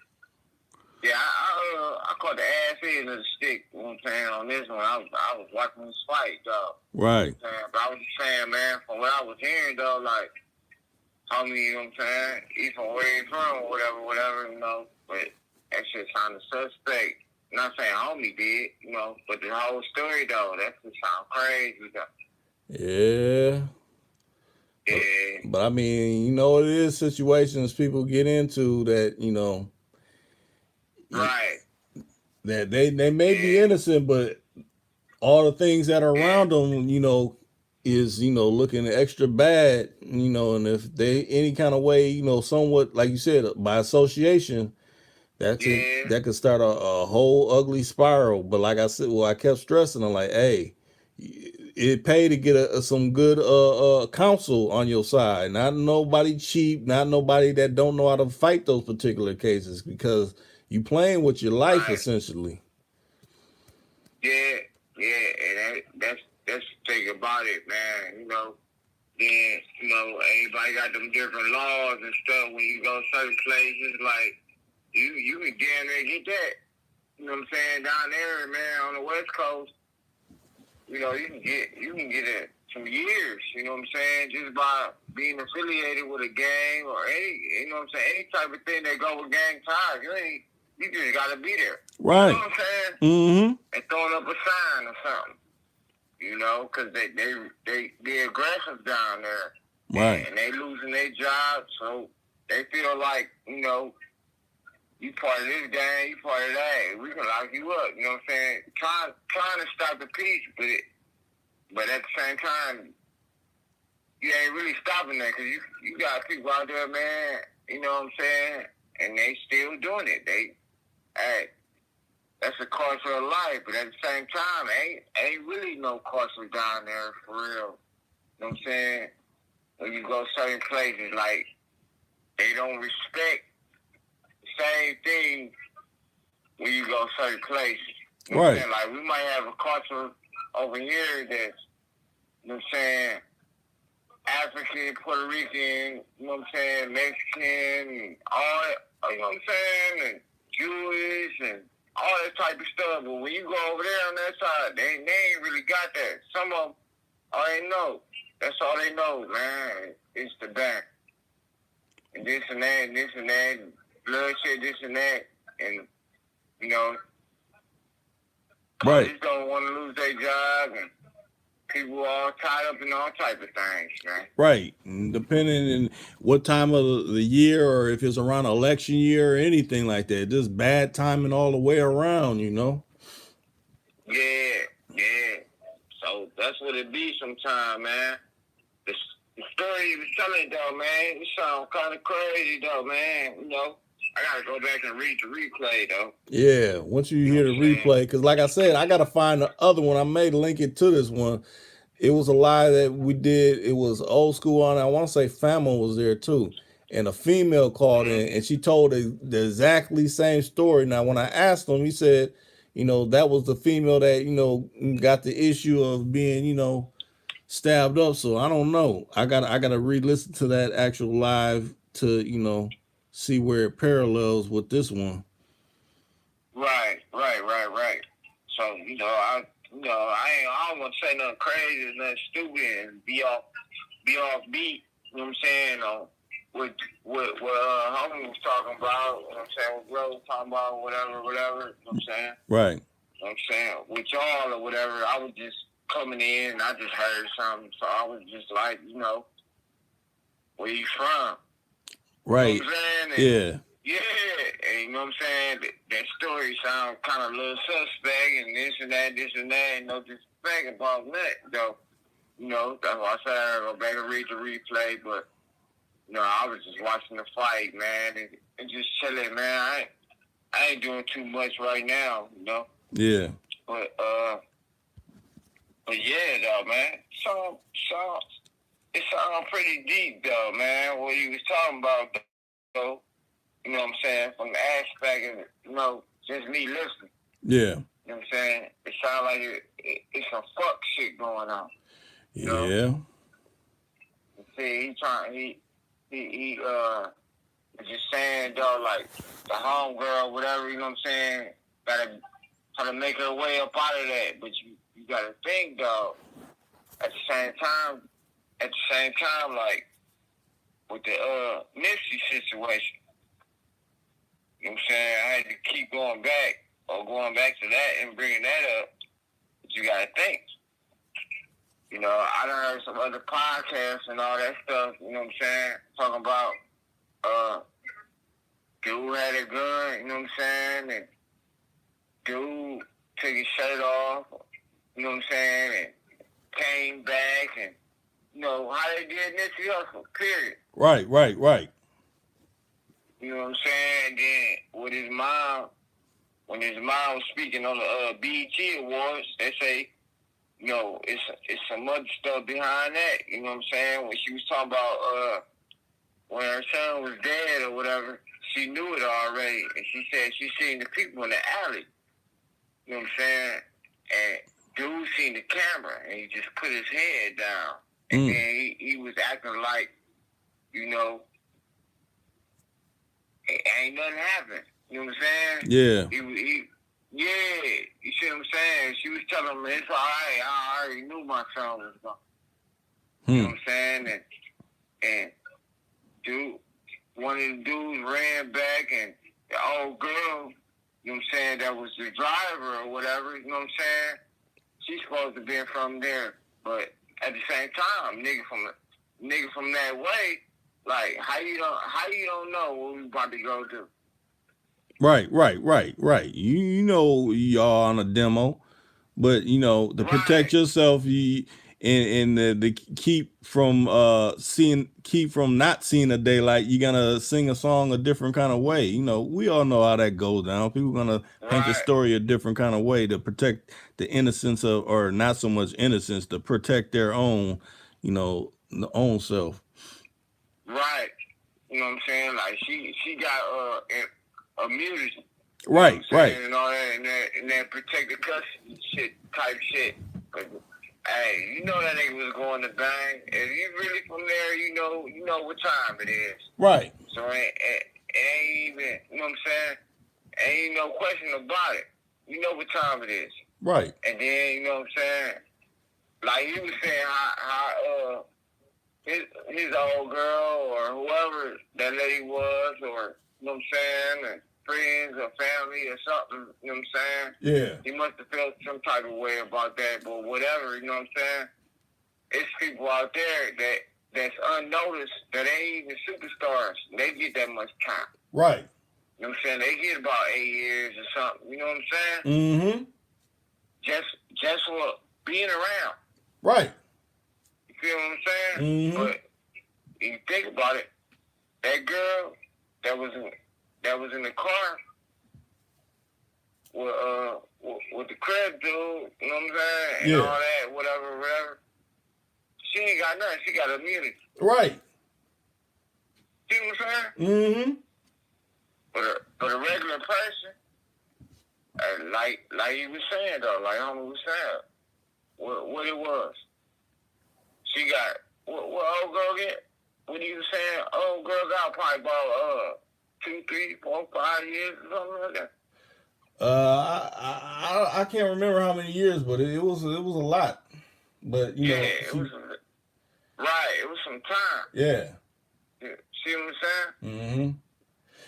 Yeah, I caught the ass end of the stick, you know what I'm saying, on this one. I was watching this fight, dog. Right. You know what I'm saying? But I was just saying, man, from what I was hearing, though, like, homie, you know what I'm saying? He's from where he's from, whatever, you know. But that shit sounded suspect. I'm not saying homie did, you know, but the whole story, though, that just sound crazy, though. Yeah. Yeah. But I mean, you know, it is situations people get into that, you know, Right. that they may be innocent, but all the things that are around them, you know, is, you know, looking extra bad, you know, and if they any kind of way, you know, somewhat, like you said, by association, that could start a whole ugly spiral. But like I said, I kept stressing, I'm like, hey, it pay to get some good counsel on your side. Not nobody cheap, not nobody that don't know how to fight those particular cases, because you playing with your life essentially. Yeah, and that's the thing about it, man. You know, then you know everybody got them different laws and stuff. When you go certain places, like you can damn near get that. You know what I'm saying? Down there, man, on the West Coast, you know, you can get it some years. You know what I'm saying? Just by being affiliated with a gang or any, you know what I'm saying, any type of thing that go with gang ties. You just gotta be there. Right. You know what I'm saying? Mm-hmm. And throwing up a sign or something. You know, because they aggressive down there. Right. And they losing their jobs, so they feel like, you know, you part of this gang, you part of that. We can lock you up. You know what I'm saying? Trying to stop the peace, but at the same time, you ain't really stopping that, because you got people out there, man, you know what I'm saying? And they still doing it. Hey, that's a cost of life, but at the same time, ain't really no cost down there for real. You know what I'm saying? When you go certain places, like, they don't respect the same thing when you go certain places. You know what I'm saying? Like, we might have a culture over here that's, you know what I'm saying, African, Puerto Rican, you know what I'm saying, Mexican, and all that, you know what I'm saying, and Jewish, and all that type of stuff. But when you go over there on that side, they ain't really got that. Some of them, all they know, that's all they know, man. It's the back. And this and that, bloodshed, this and that. And, you know, Right. just don't want to lose their job, and people all tied up in all type of things, man. Right. Depending on what time of the year, or if it's around election year or anything like that. Just bad timing all the way around, you know? Yeah. So that's what it be sometimes, man. The story you was telling, though, man, it sound kind of crazy, though, man. You know, gotta go back and read the replay though. Yeah, once you hear the replay, because like I said, I gotta find the other one. I may link it to this one. It was a lie that we did. It was old school on. I want to say Fama was there too, and a female called in, and she told the exactly same story. Now, when I asked him, he said, that was the female that got the issue of being stabbed up. So I don't know. I gotta re-listen to that actual live to see where it parallels with this one. Right. So I don't want to say nothing crazy, nothing stupid, and be off beat. You know what I'm saying? What homie was talking about. You know what I'm saying? What bro was talking about, whatever. You know what I'm saying? Right. You know what I'm saying? With y'all or whatever, I was just coming in and I just heard something, so I was just like, where you from? Right. You know what I'm saying? And, yeah, and you know what I'm saying? That story sounds kind of a little suspect and this and that, and no disrespect about that, though. That's why I said I go back and read the replay, but, I was just watching the fight, man, and just chilling, man. I ain't doing too much right now, Yeah. But yeah, though, man. So it sounds pretty deep, though, man, what he was talking about, though. You know what I'm saying? From the aspect of, just me listening. Yeah. You know what I'm saying? It sounds like it's some fuck shit going on. Yeah. See, he just saying, though, like, the homegirl, whatever, you know what I'm saying? Gotta try to make her way up out of that. But you gotta think, though, at the same time, like, with the Nipsey situation, you know what I'm saying? I had to keep going back to that and bringing that up. But you gotta think. I done heard some other podcasts and all that stuff, you know what I'm saying? Talking about dude had a gun, you know what I'm saying? And dude took his shirt off, you know what I'm saying? And came back and, how they did Nipsey Hussle, period. Right. You know what I'm saying? Then with his mom, when his mom was speaking on the BET Awards, they say, it's some other stuff behind that. You know what I'm saying? When she was talking about when her son was dead or whatever, she knew it already. And she said she seen the people in the alley. You know what I'm saying? And dude seen the camera and he just put his head down. And then he was acting like, ain't nothing happened. You know what I'm saying? Yeah. Yeah, you see what I'm saying? She was telling me, it's all right, I already knew my son was gone. You know what I'm saying? And dude, one of the dudes ran back and the old girl, you know what I'm saying, that was the driver or whatever, you know what I'm saying? She's supposed to be from there. But at the same time, nigga from that way, like, how you don't know what we about to go do? Right. You know y'all on a demo, but to protect yourself, and to keep from not seeing the daylight, you're gonna sing a song a different kind of way. We all know how that goes down. People gonna paint the story a different kind of way to protect the innocence of, or not so much innocence, to protect their own, the own self. Right. You know what I'm saying? Like she got immunity. Right. And all that and that protected custody type shit. But hey, that nigga was going to bang. If you really from there, you know what time it is. Right. So it ain't even, you know what I'm saying? Ain't no question about it. You know what time it is. Right. And then, you know what I'm saying? Like he was saying how his old girl or whoever that lady was, or, you know what I'm saying, and friends or family or something, you know what I'm saying? Yeah. He must have felt some type of way about that, but whatever, you know what I'm saying? It's people out there that's unnoticed, that ain't even superstars. They get that much time. Right. You know what I'm saying? They get about 8 years or something, you know what I'm saying? Mm-hmm. Just for being around. Right. You feel what I'm saying? Mm-hmm. But if you think about it, that girl that was that was in the car with the crib dude, you know what I'm saying? And Yeah. all that, whatever. She ain't got nothing. She got immunity. Right. See what I'm saying? Mm-hmm. But a regular person, like he was saying though, like homie was saying, what it was. She got what old girl get? What he was saying? Old girl got probably about 2, 3, 4, 5 years or something like that. I can't remember how many years, but it was a lot. But you know, it was some time. Yeah. See what I'm saying? Mm-hmm.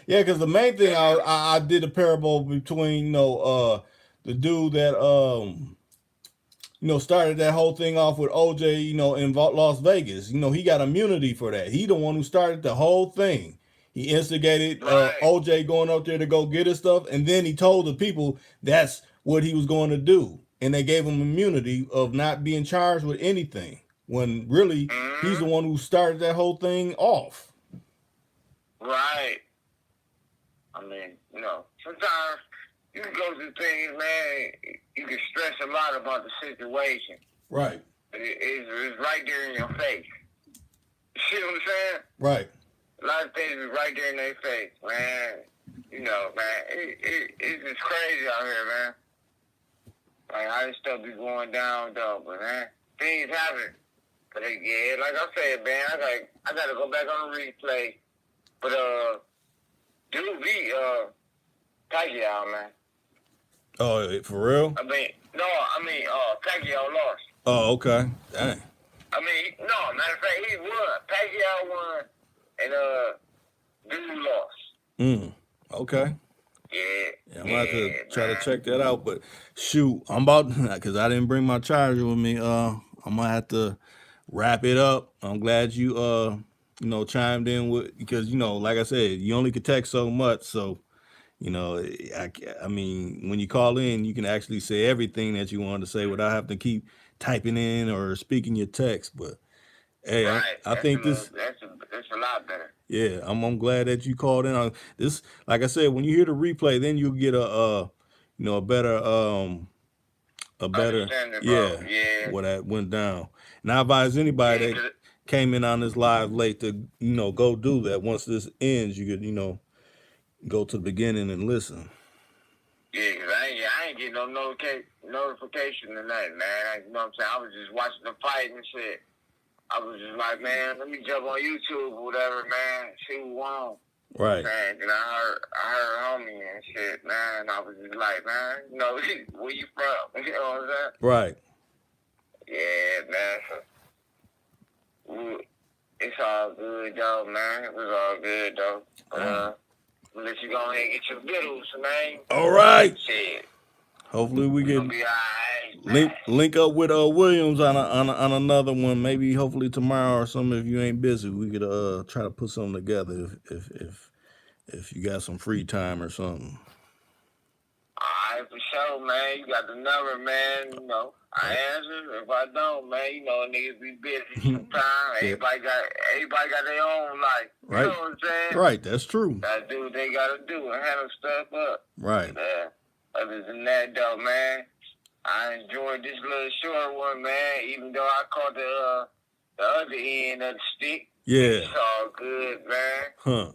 Yeah, because the main thing I did a parable between the dude that started that whole thing off with OJ in Las Vegas. He got immunity for that. He the one who started the whole thing. He instigated OJ going up there to go get his stuff, and then he told the people that's what he was going to do, and they gave him immunity of not being charged with anything. When really he's the one who started that whole thing off. Right. I mean, sometimes you can go through things, man. You can stress a lot about the situation. Right. It's right there in your face. You see what I'm saying? Right. A lot of things is right there in their face, man. Man, it's just crazy out here, man. Like, how this stuff be going down, though, but, man, things happen. But, yeah, like I said, man, I got to go back on the replay. But, dude beat Pacquiao, man. Oh, for real? Pacquiao lost. Oh, okay. Dang. Matter of fact, he won. Pacquiao won, and dude lost. Okay. Yeah. I'm about to try to check that out, but shoot, I'm about because I didn't bring my charger with me. I'm gonna have to wrap it up. I'm glad you chimed in with because like I said, you only could text so much, so. I mean, when you call in, you can actually say everything that you want to say without having to keep typing in or speaking your text. But hey, right. I think that's a lot better. Yeah, I'm glad that you called in on this. Like I said, when you hear the replay, then you'll get a better what that went down. And I advise anybody that came in on this live late to go do that. Once this ends, you could go to the beginning and listen. Yeah, because I ain't getting no notification tonight, man. You know what I'm saying? I was just watching the fight and shit. I was just like, man, let me jump on YouTube or whatever, man. See who won. Right. Man, and I heard homie and shit, man. I was just like, man, where you from? You know what I'm saying? Right. Yeah, man. So, it's all good, though, man. It was all good, though. Let you go ahead and get your vittles, man. All right. Shit. Hopefully we can be all right, link up with Williams on another one. Maybe hopefully tomorrow or something. If you ain't busy, we could try to put something together if you got some free time or something. All right, for sure, man. You got the number, man. I answer. If I don't, man, niggas be busy sometimes. Everybody got their own life. Right. You know what I'm saying? Right, that's true. Gotta do what they gotta do and handle stuff up. Right. Other than that, though, man, I enjoyed this little short one, man. Even though I caught the other end of the stick. Yeah. It's all good, man. Huh.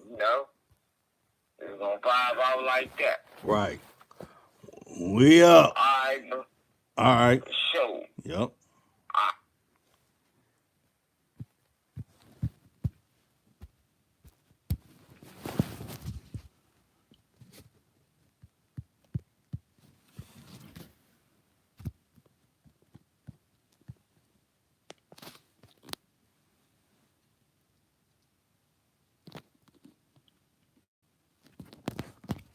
It's gonna vibe out like that. Right. We up. All right, bro. All right. Show. Yep.